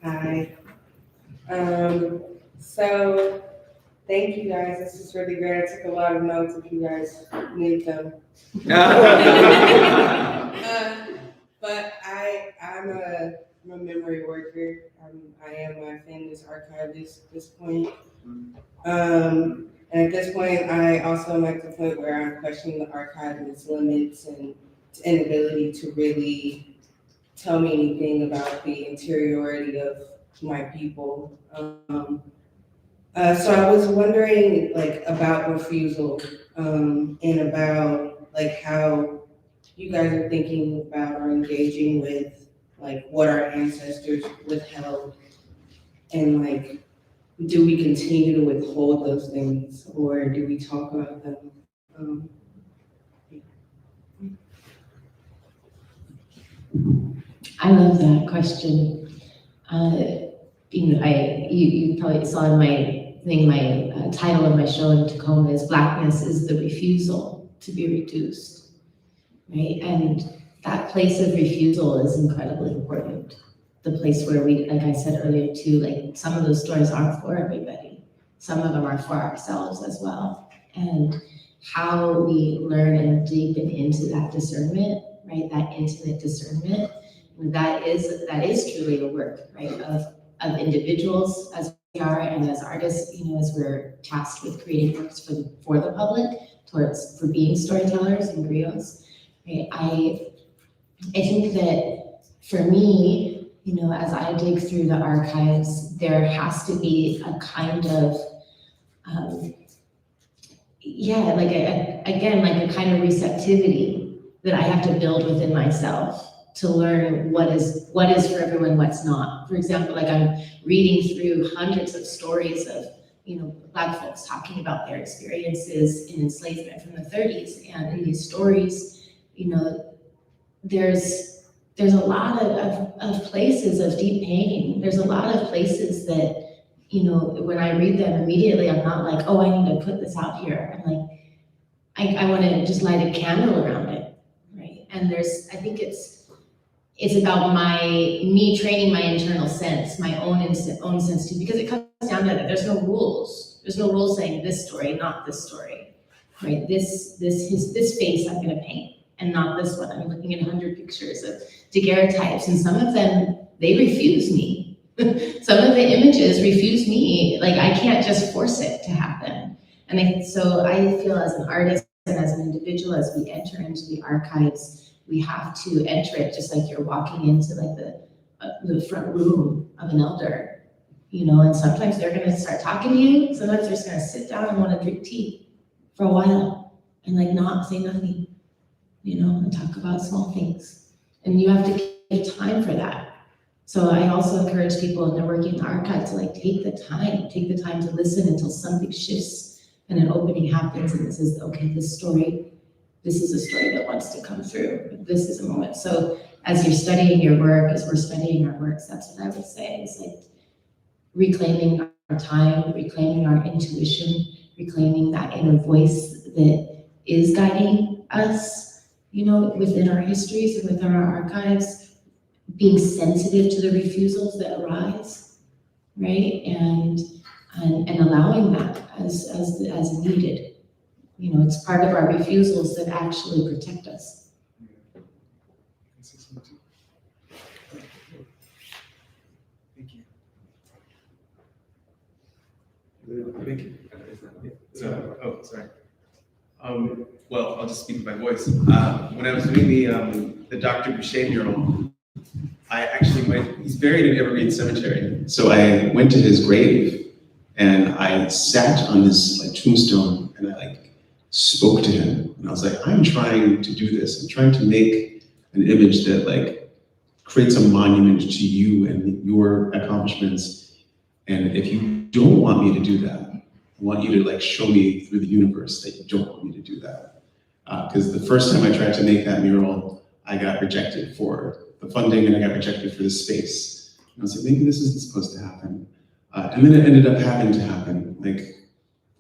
Hi. So thank you guys. This is really great. I took a lot of notes if you guys need them. But I'm a memory worker. I am my family's archivist at this point. And at this point, I also am at the point where I'm questioning the archive and its limits and its inability to really tell me anything about the interiority of my people. So I was wondering about refusal and about how you guys are thinking about or engaging with what our ancestors withheld, and do we continue to withhold those things, or do we talk about them? I love that question. You probably saw in my thing, my title of my show in Tacoma is Blackness is the Refusal to be Reduced, right? And that place of refusal is incredibly important. The place where we, like I said earlier too, some of those stories aren't for everybody. Some of them are for ourselves as well. And how we learn and deepen into that discernment, right? That intimate discernment, that is truly a work, right? Of individuals as we are and as artists, as we're tasked with creating works for the public, for being storytellers and griots. Right? I think that for me, as I dig through the archives, there has to be a kind of, a kind of receptivity that I have to build within myself to learn what is for everyone, what's not. For example, I'm reading through hundreds of stories of, Black folks talking about their experiences in enslavement from the 30s, and in these stories, there's a lot of places of deep pain. There's a lot of places that, when I read them immediately, I'm not like, oh, I need to put this out here. I'm like, I want to just light a candle around it, right? And I think it's about me training my internal sense, my own sense too, because it comes down to that. There's no rules. There's no rules saying this story, not this story, right? This face I'm going to paint, and not this one. I'm looking at 100 pictures of daguerreotypes, and some of them, they refuse me. Some of the images refuse me. I can't just force it to happen. And so I feel as an artist and as an individual, as we enter into the archives, we have to enter it just like you're walking into the front room of an elder, and sometimes they're going to start talking to you. Sometimes they're just going to sit down and want to drink tea for a while and not say nothing, and talk about small things. And you have to give time for that. So I also encourage people when they're working in the archive to take the time to listen until something shifts and an opening happens, and this is, okay, this is a story that wants to come through. This is a moment. So as you're studying your work, as we're studying our works, that's what I would say. It's reclaiming our time, reclaiming our intuition, reclaiming that inner voice that is guiding us, within our histories and within our archives, being sensitive to the refusals that arise, right? And allowing that as needed. It's part of our refusals that actually protect us. Thank you. Sorry. Well, I'll just speak with my voice. When I was doing the Dr. Boucher mural, I actually he's buried in Evergreen Cemetery. So I went to his grave and I sat on this tombstone and I spoke to him. And I was like, I'm trying to do this. I'm trying to make an image that creates a monument to you and your accomplishments. And if you don't want me to do that, I want you to show me through the universe that you don't want me to do that. Because the first time I tried to make that mural, I got rejected for the funding and I got rejected for the space. And I was like, maybe this isn't supposed to happen. And then it ended up having to happen. Like,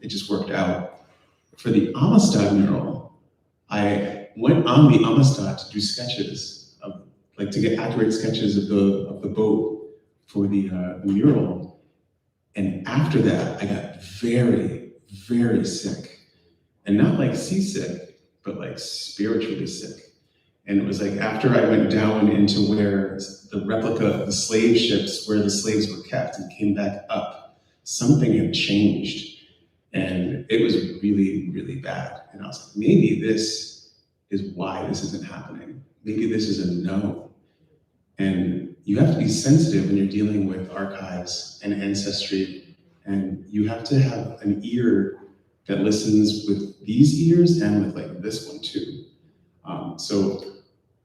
it just worked out. For the Amistad mural, I went on the Amistad to do sketches of, like, to get accurate sketches of the boat for the mural. And after that, I got very, very sick. And not like seasick, but like spiritually sick. And it was like after I went down into where the replica of the slave ships, where the slaves were kept, and came back up, something had changed. And it was really, really bad. And I was like, maybe this is why this isn't happening. Maybe this is a no. And you have to be sensitive when you're dealing with archives and ancestry. And you have to have an ear that listens with these ears and with like this one too. So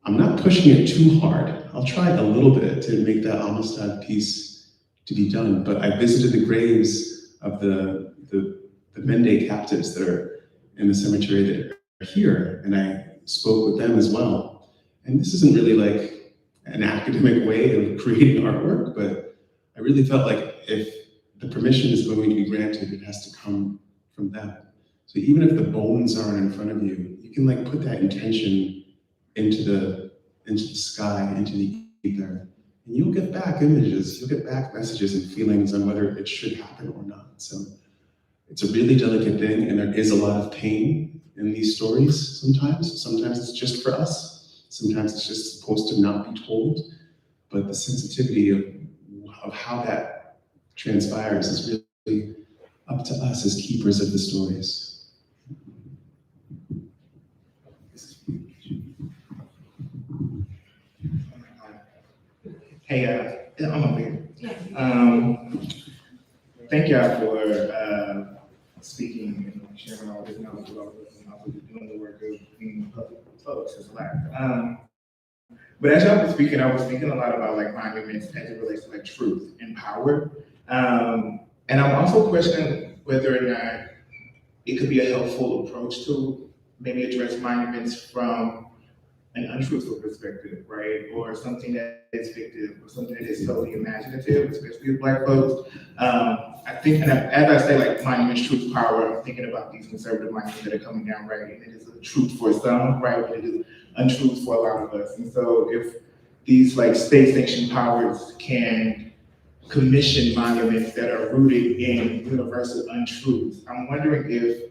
I'm not pushing it too hard. I'll try a little bit to make that Amistad piece to be done. But I visited the graves of the Mende captives that are in the cemetery that are here, and I spoke with them as well. And this isn't really like an academic way of creating artwork, but I really felt like if the permission is going to be granted, it has to come from them. So even if the bones aren't in front of you, you can like put that intention into the sky, into the ether, and you'll get back images, you'll get back messages and feelings on whether it should happen or not. So it's a really delicate thing, and there is a lot of pain in these stories sometimes. Sometimes it's just for us. Sometimes it's just supposed to not be told. But the sensitivity of how that transpires is really up to us as keepers of the stories. Hey, I'm up here. Thank y'all for speaking and sharing all this knowledge about us and also doing the work of being public as Black. But as y'all were speaking, I was thinking a lot about like monuments as it relates to like truth and power. And I'm also questioning whether or not it could be a helpful approach to maybe address monuments from an untruthful perspective, right? Or something that is fictive, or something that is totally imaginative, especially with Black folks. I think, and as I say, like monuments, truth, power, I'm thinking about these conservative monuments that are coming down, right? And it is a truth for some, right? But it is untruth for a lot of us. And so if these like state-sanctioned powers can commission monuments that are rooted in universal untruths, I'm wondering if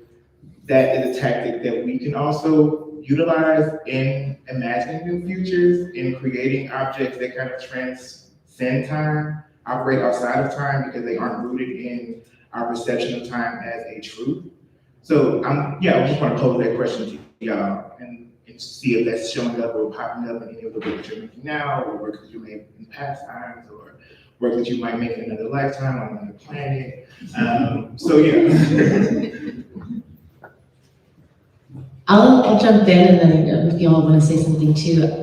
that is a tactic that we can also utilize in imagining new futures, in creating objects that kind of transcend time, operate outside of time because they aren't rooted in our perception of time as a truth. So I just want to pose that question to y'all and see if that's showing up or popping up in any of the work that you're making now, or work that you made in past times, or work that you might make in another lifetime on another planet. I'll jump in, and then if y'all want to say something too.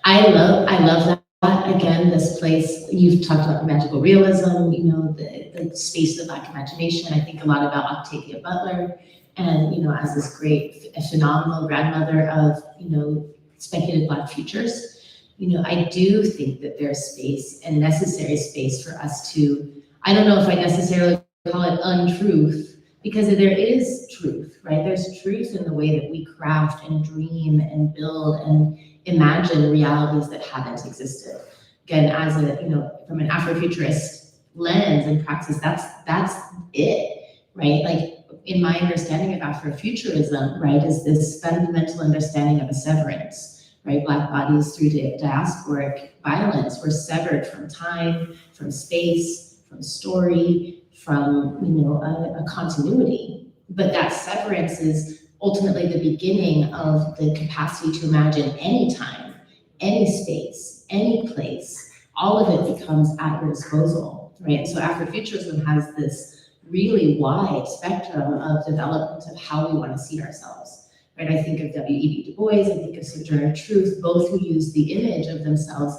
I love that. Again, this place, you've talked about the magical realism, you know, the space of Black imagination. I think a lot about Octavia Butler, and, you know, as this great, phenomenal grandmother of, you know, speculative Black futures. You know, I do think that there's space and necessary space for us to, I don't know if I necessarily call it untruth, because there is truth, right? There's truth in the way that we craft and dream and build and imagine realities that haven't existed. Again, as a, you know, from an Afrofuturist lens and praxis, that's it, right? Like, in my understanding of Afrofuturism, right, is this fundamental understanding of a severance, right? Black bodies through diasporic violence were severed from time, from space, from story, from, you know, a continuity. But that severance is ultimately the beginning of the capacity to imagine any time, any space, any place. All of it becomes at your disposal, right? So Afrofuturism has this really wide spectrum of development of how we want to see ourselves, right? I think of W.E.B. Du Bois, I think of Sojourner Truth, both who used the image of themselves.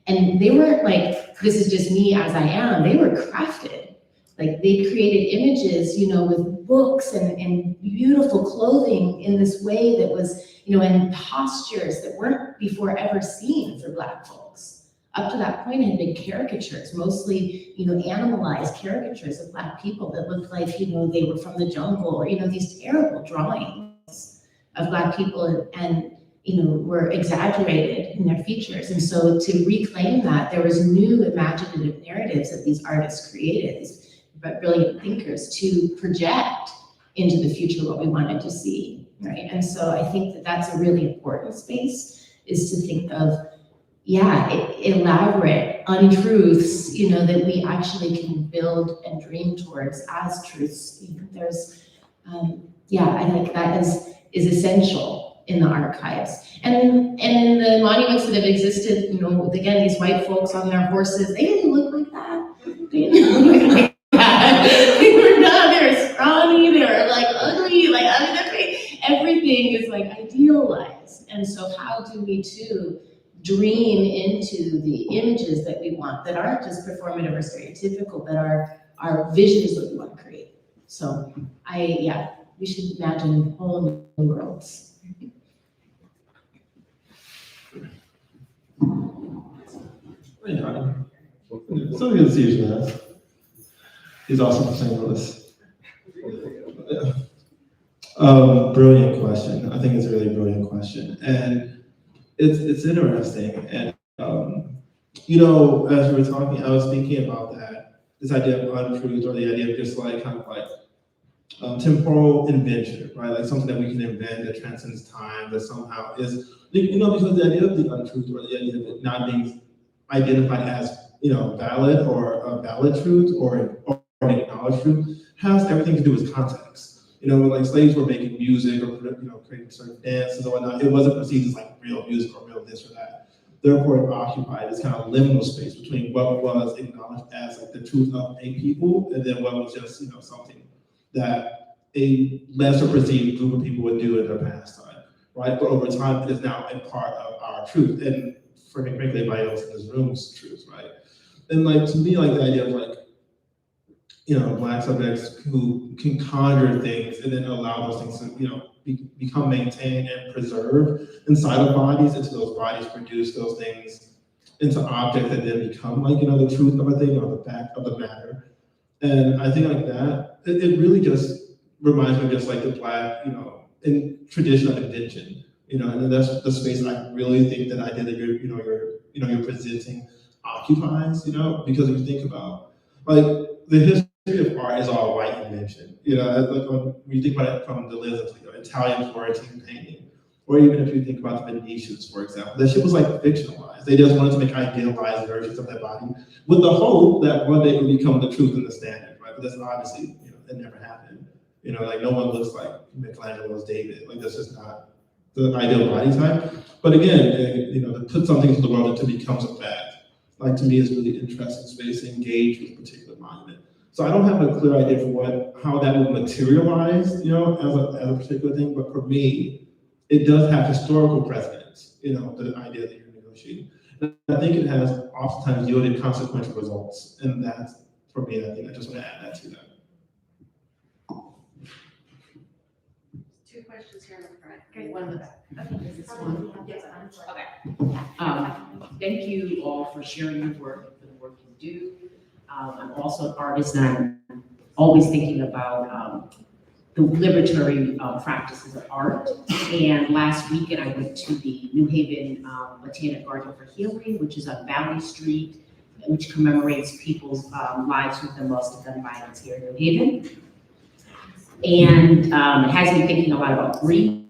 And they weren't like, this is just me as I am. They were crafted, Like they created images, with books and beautiful clothing in this way that was, and postures that weren't before ever seen for Black folks. Up to that point, it had been caricatures, mostly, animalized caricatures of Black people that looked like, they were from the jungle, or, these terrible drawings of Black people and were exaggerated in their features. And so to reclaim that, there was new imaginative narratives that these artists created, these brilliant thinkers, to project into the future what we wanted to see, right? And so I think that that's a really important space, is to think of, elaborate untruths, that we actually can build and dream towards as truths. There's, I think that is essential in the archives. And in the monuments that have existed, again, these white folks on their horses, they didn't look like that. They didn't look like that. They were not, they were scrawny, they were like ugly, everything is like idealized. And so how do we too dream into the images that we want, that aren't just performative or stereotypical, that are visions that we want to create. So we should imagine whole new worlds. Hey, Johnny. So good to see you, Jazz. He's also from St. Louis. Brilliant question. I think it's a really brilliant question. And it's interesting. And, as we were talking, I was thinking about this idea of untruth, or the idea of just temporal invention, right? Like something that we can invent that transcends time, that somehow is, because the idea of the untruth, or the idea of it not being identified as, valid or a valid truth or an acknowledged truth, has everything to do with context. When slaves were making music or creating certain dances or whatnot, it wasn't perceived as real music or real this or that. Therefore, it occupied this kind of liminal space between what was acknowledged as the truth of a people, and then what was just something that a lesser perceived group of people would do in their pastime, right? But over time, it is now a part of our truth, and frankly, everybody else in this room's truth, right? And to me, the idea of Black subjects who can conjure things and then allow those things to, become maintained and preserved inside of bodies, until those bodies produce those things into objects that then become the truth of a thing, or the fact of the matter. And I think that, it really just reminds me of just the Black, in tradition of invention, and that's the space I really think that idea that you're presenting occupies, because if you think about the history of art is all white invention. When you think about it from the lens of Italian Florentine painting, or even if you think about the Venetians, for example, that shit was fictionalized. They just wanted to make idealized versions of their body with the hope that one day it would become the truth and the standard, right? But that's obviously, it never happened. No one looks like Michelangelo's David. That's just not the ideal body type. But again, to put something into the world until it becomes a fact, to me is really interesting space to engage with a particular monument. So I don't have a clear idea for how that would materialize, as a particular thing. But for me, it does have historical precedence, the idea that you're negotiating. And I think it has oftentimes yielded consequential results. And that's, for me, I think I just want to add that to that. Two questions here in the front. Okay, one in the back. Is this one? Yes. Okay. Thank you all for sharing your work and for the work you do. I'm also an artist, and I'm always thinking about the liberatory practices of art. And last weekend, I went to the New Haven Botanic Garden for Healing, which is on Valley Street, which commemorates people's lives who've been lost to gun violence here in New Haven. And it has me thinking a lot about grief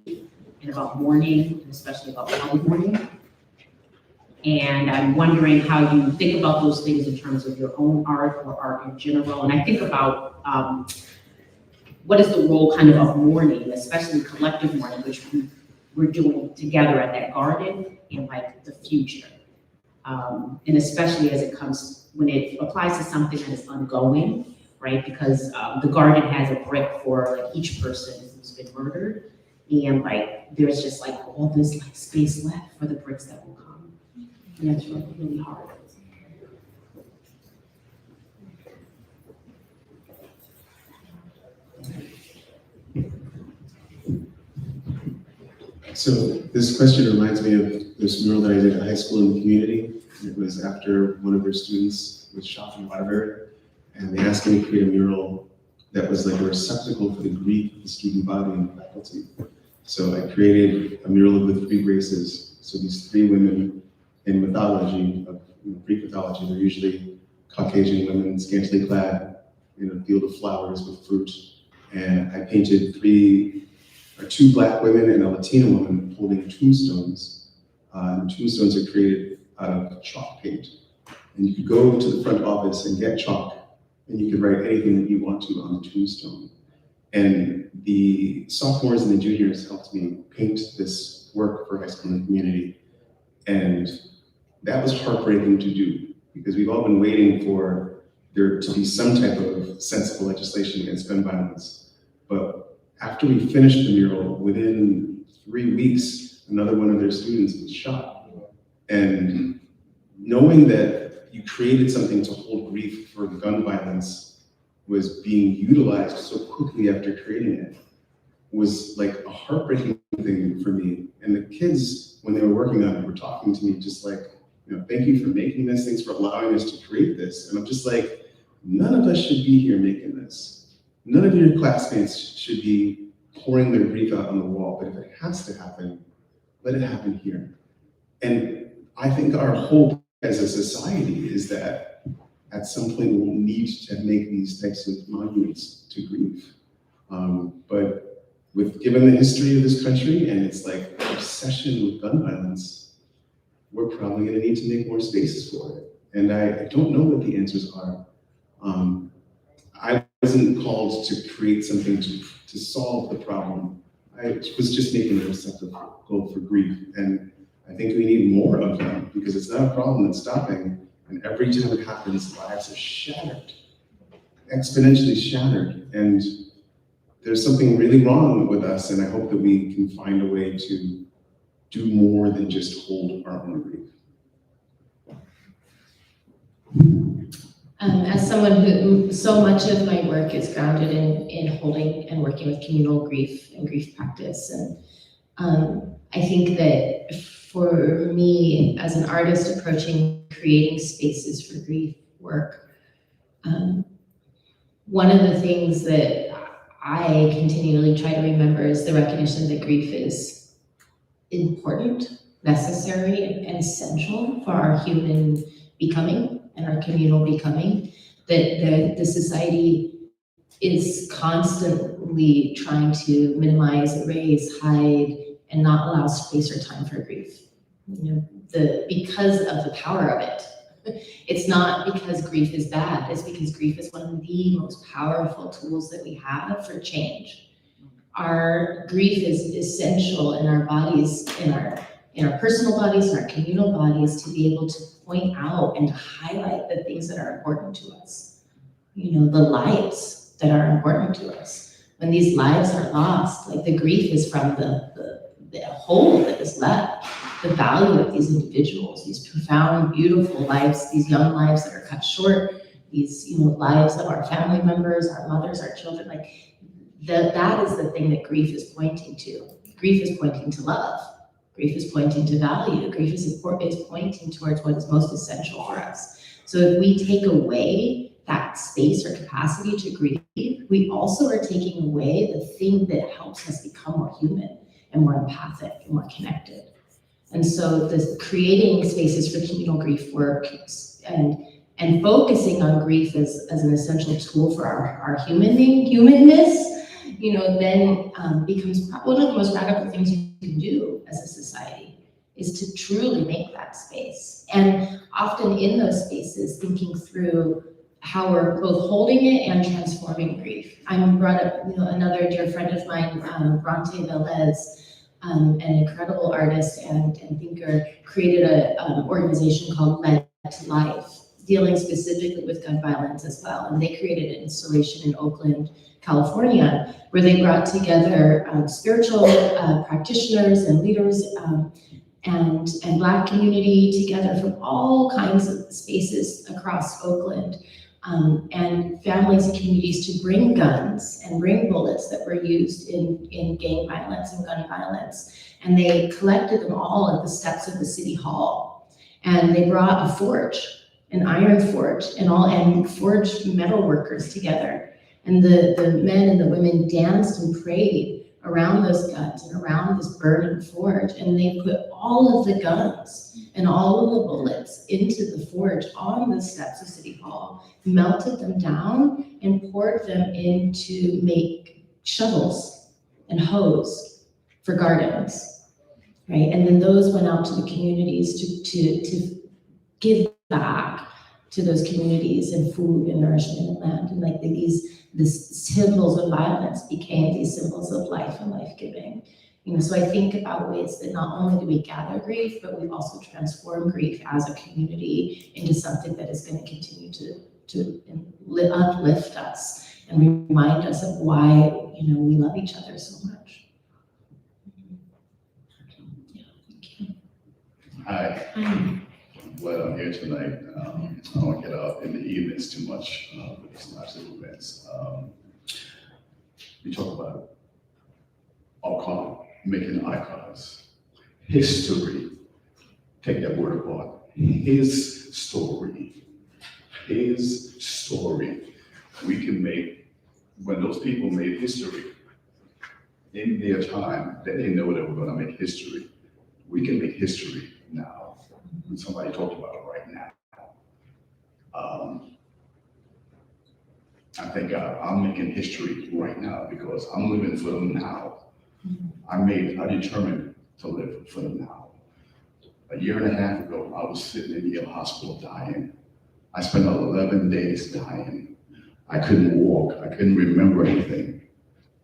and about mourning, and especially about public mourning. And I'm wondering how you think about those things in terms of your own art or art in general. And I think about what is the role of mourning, especially collective mourning, which we're doing together at that garden in the future. And especially as it comes, when it applies to something that is ongoing, right? Because the garden has a brick for each person who's been murdered. And there's just all this space left for the bricks that will come. And that's really, really hard. So this question reminds me of this mural that I did at high school in the community. It was after one of their students was shot in Waterbury, and they asked me to create a mural that was like a receptacle for the grief of the student body and faculty. So I created a mural with 3 graces. So these 3 women in mythology, of Greek mythology, they're usually Caucasian women, scantily clad in a field of flowers with fruit. And I painted 2 Black women and a Latina woman holding tombstones. Tombstones are created out of chalk paint. And you could go to the front office and get chalk, and you could write anything that you want to on the tombstone. And the sophomores and the juniors helped me paint this work for high school and community. And that was heartbreaking to do, because we've all been waiting for there to be some type of sensible legislation against gun violence. But after we finished the mural, within 3 weeks, another one of their students was shot. And knowing that you created something to hold grief for gun violence was being utilized so quickly after creating it was like a heartbreaking thing for me. And the kids, when they were working on it, were talking to me just like, thank you for making this, thanks for allowing us to create this. And I'm just like, none of us should be here making this. None of your classmates should be pouring their grief out on the wall, but if it has to happen, let it happen here. And I think our hope as a society is that at some point we'll need to make these types of monuments to grief. But given the history of this country and its like obsession with gun violence, we're probably gonna need to make more spaces for it. And I don't know what the answers are. I wasn't called to create something to solve the problem. I was just making a receptacle for grief. And I think we need more of them, because it's not a problem that's stopping. And every time it happens, lives are shattered, exponentially shattered. And there's something really wrong with us. And I hope that we can find a way to do more than just hold our own grief. As someone who, so much of my work is grounded in holding and working with communal grief and grief practice. And I think that for me, as an artist approaching creating spaces for grief work, one of the things that I continually try to remember is the recognition that grief is important, necessary, and essential for our human becoming and our communal becoming, that the society is constantly trying to minimize, erase, hide, and not allow space or time for grief. Because of the power of it. It's not because grief is bad, it's because grief is one of the most powerful tools that we have for change. Our grief is essential in our bodies, in our personal bodies, in our communal bodies, to be able to point out and to highlight the things that are important to us. The lives that are important to us. When these lives are lost, like the grief is from the hole that is left, the value of these individuals, these profound, beautiful lives, these young lives that are cut short, these lives of our family members, our mothers, our children, that is the thing that grief is pointing to. Grief is pointing to love. Grief is pointing to value. Grief is pointing towards what is most essential for us. So if we take away that space or capacity to grieve, we also are taking away the thing that helps us become more human and more empathic and more connected. And so this creating spaces for communal grief work and focusing on grief as an essential tool for our humanness, then becomes one of the most radical things you can do as a society, is to truly make that space. And often in those spaces, thinking through how we're both holding it and transforming grief. I'm brought up, another dear friend of mine, Bronte Velez, an incredible artist and thinker, created an organization called Led to Life, dealing specifically with gun violence as well. And they created an installation in Oakland, California, where they brought together spiritual practitioners and leaders and Black community together from all kinds of spaces across Oakland and families and communities to bring guns and bring bullets that were used in gang violence and gun violence. And they collected them all at the steps of the city hall. And they brought a forge, an iron forge, and forged metal workers together. And the men and the women danced and prayed around those guns and around this burning forge. And they put all of the guns and all of the bullets into the forge on the steps of City Hall, melted them down and poured them in to make shovels and hoes for gardens, right? And then those went out to the communities to give back to those communities in food and nourishment and land. And like the symbols of violence became these symbols of life and life-giving. So I think about ways that not only do we gather grief, but we also transform grief as a community into something that is going to continue to uplift us and remind us of why, we love each other so much. Yeah, thank you. Hi. Hi. Well, I'm here tonight. I don't get out in the evenings too much with these types of events. We talk about making archives, history. Take that word apart. His story. We can make, when those people made history in their time, they didn't know they were going to make history. We can make history now. And somebody talked about it right now. I think I'm making history right now because I'm living for them now. I determined to live for them now. A year and a half ago, I was sitting in Yale Hospital dying. I spent 11 days dying. I couldn't walk. I couldn't remember anything.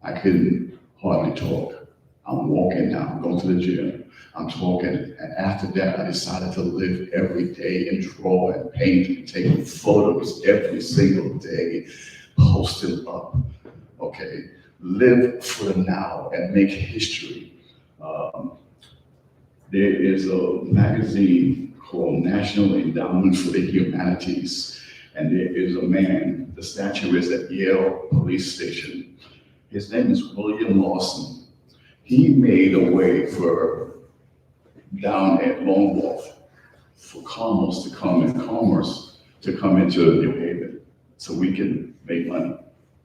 I couldn't hardly talk. I'm walking now. I'm going to the gym. I'm talking. And after that, I decided to live every day and draw and paint and take photos every single day, post it up. Okay. Live for the now and make history. There is a magazine called National Endowment for the Humanities, and there is a man, the statue is at Yale Police Station. His name is William Lawson. He made a way for down at Lone Wolf for commerce to come into New Haven so we can make money.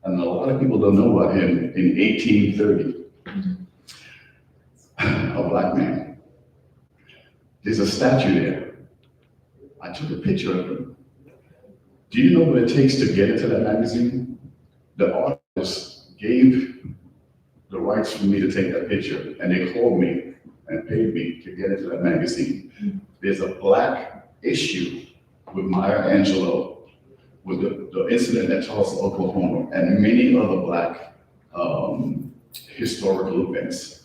And a lot of people don't know about him. In 1830, a black man. There's a statue there. I took a picture of him. Do you know what it takes to get into that magazine? The artist gave the rights for me to take that picture, and they called me and paid me to get into that magazine. There's a black issue with Maya Angelou, with the incident at Tulsa, Oklahoma, and many other black historical events.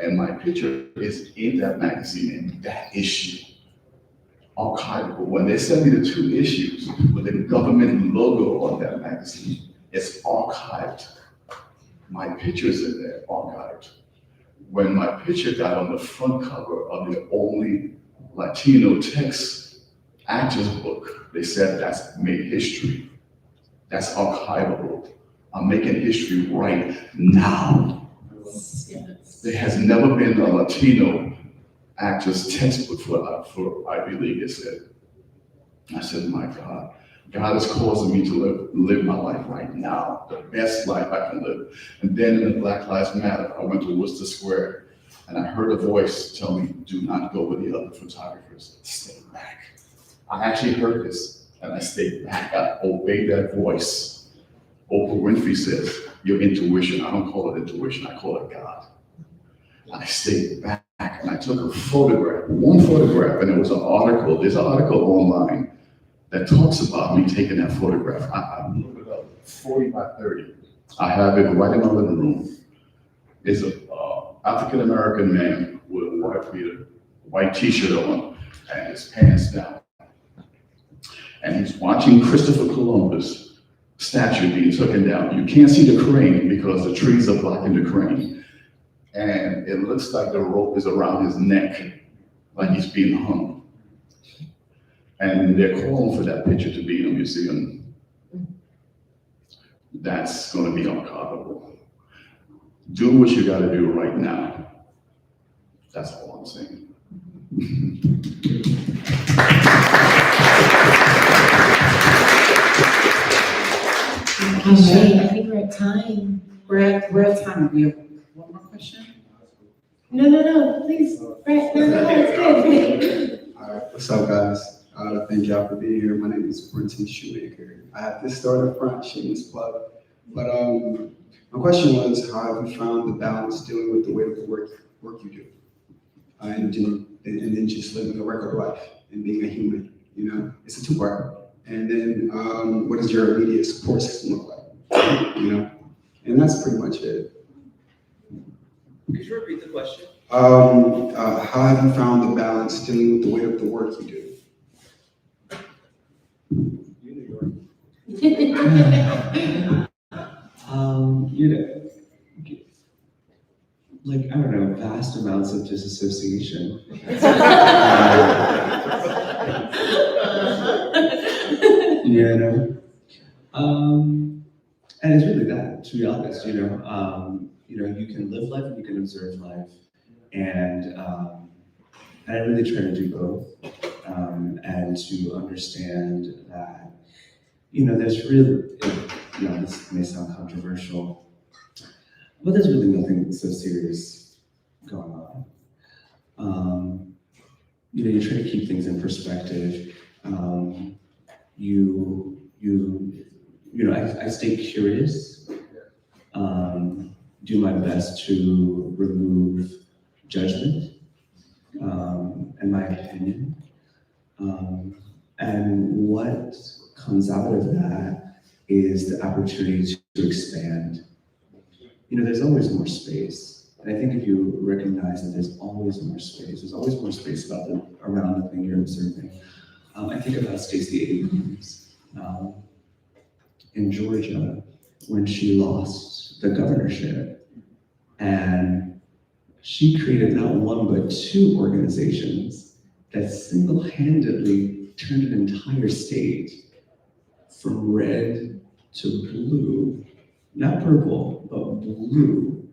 And my picture is in that magazine, in that issue, archivable. When they send me the 2 issues with the government logo on that magazine, it's archived. My picture's in there, archived. When my picture got on the front cover of the only Latino text actors book, they said that's made history. That's archivable. I'm making history right now. Yes. There has never been a Latino actor's textbook for Ivy League, it said. I said, my God, God is causing me to live my life right now, the best life I can live. And then in the Black Lives Matter, I went to Worcester Square and I heard a voice tell me, do not go with the other photographers, stay back. I actually heard this and I stayed back. I obeyed that voice. Oprah Winfrey says, your intuition, I don't call it intuition, I call it God. I stayed back and I took a photograph, one photograph, and it was an article. There's an article online that talks about me taking that photograph. I looked it up, 40 by 30. I have it right in my living room. It's an African-American man with a white t-shirt on and his pants down. And he's watching Christopher Columbus statue being taken down. You can't see the crane because the trees are blocking the crane. And it looks like the rope is around his neck, like he's being hung. And they're calling for that picture to be in a museum that's gonna be uncomfortable. Do what you gotta do right now. That's all I'm saying. All right, I think we're at time. We're at time. We have one more question? No, please, Brett, no, it's good. All right, what's up, guys? Thank y'all for being here. My name is Brenton Shoemaker. I have this store in the front, shameless plug. But my question was, how have you found the balance dealing with the weight of the work you do? And then just living a regular life and being a human, you know? It's a two-part. And then what does your immediate support system look like, you know? And that's pretty much it. Could you repeat the question? How have you found the balance dealing with the weight of the work you do? You know, like, I don't know, vast amounts of disassociation. You know? And it's really that, to be honest, you know, you can live life and you can observe life. And I really try to do both, and to understand that, you know, there's really, you know, this may sound controversial, but there's really nothing so serious going on. You know, you try to keep things in perspective. You know, I stay curious, do my best to remove judgment, and my opinion. And what comes out of that is the opportunity to expand. You know, there's always more space. And I think if you recognize that there's always more space around the thing you're observing. I think about Stacey Abrams in Georgia when she lost the governorship. And she created not one, but two organizations that single-handedly turned an entire state from red to blue, not purple, but blue.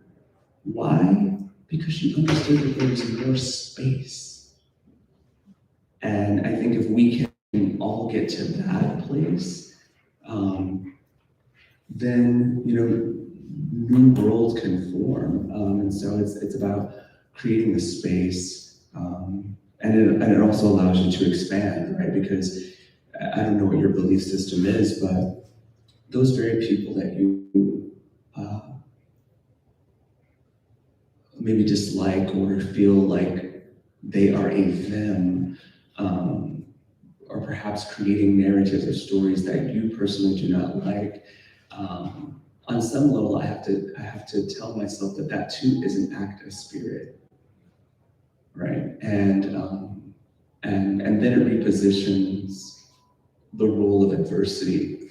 Why? Because she understood that there was more space. And I think if we can all get to that place, then, you know, new worlds can form. And so it's about creating the space, and it also allows you to expand, right? Because I don't know what your belief system is, but those very people that you maybe dislike or feel like they are a them, or perhaps creating narratives or stories that you personally do not like. On some level, I have to tell myself that that too is an act of spirit, right? And then it repositions the role of adversity,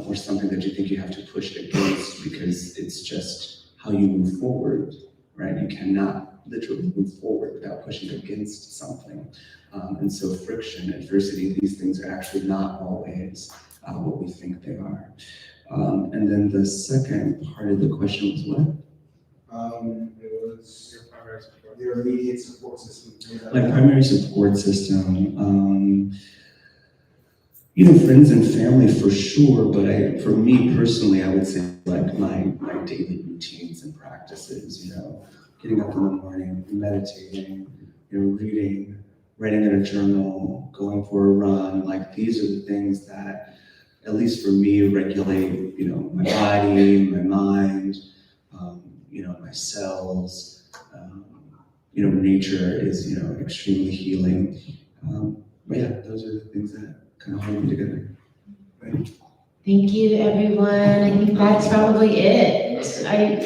or something that you think you have to push against because it's just how you move forward, right? You cannot literally move forward without pushing against something. And so friction, adversity, these things are actually not always what we think they are. And then the second part of the question was what? It was your immediate support system. My primary support system, you know, friends and family for sure, but for me personally, I would say like my daily routines and practices, you know, getting up in the morning, meditating, you know, reading, writing in a journal, going for a run, like these are the things that, at least for me, regulate, you know, my body, my mind, you know, my cells. You know, nature is, you know, extremely healing. But yeah, those are the things that kind of hold me together. Right? Thank you, everyone. I think that's probably it. I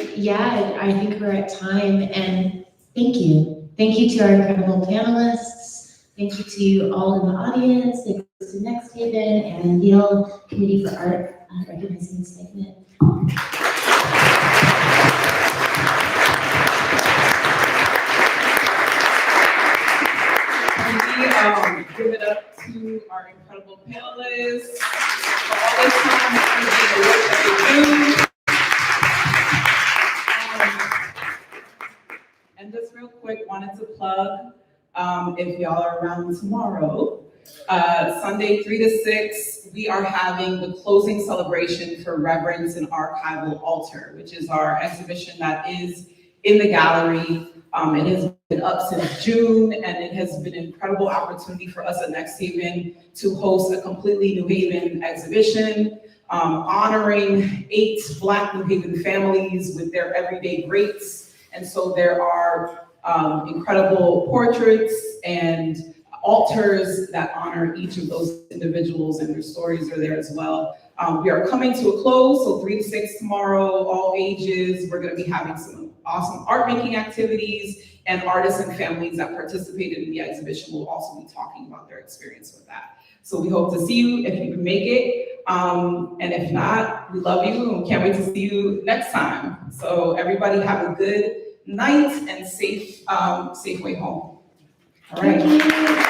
think we're at time, and thank you. Thank you to our incredible panelists. Thank you to you all in the audience. Thank you to NXTHVN and Yale Committee for Art Recognizing Enslavement. Can we give it up to our incredible panelists for all this time and the work that they do. And just real quick, wanted to plug, if y'all are around tomorrow, Sunday 3 to 6, we are having the closing celebration for Reverence and Archival Altar, which is our exhibition that is in the gallery. It has been up since June, and it has been an incredible opportunity for us at Next Haven to host a completely New Haven exhibition, honoring 8 Black New Haven families with their everyday greats. And so there are incredible portraits and altars that honor each of those individuals, and their stories are there as well. We are coming to a close, so 3 to 6 tomorrow, all ages. We're gonna be having some awesome art making activities, and artists and families that participated in the exhibition will also be talking about their experience with that. So we hope to see you if you can make it. And if not, we love you and can't wait to see you next time. So everybody have a good night and safe way home. All right.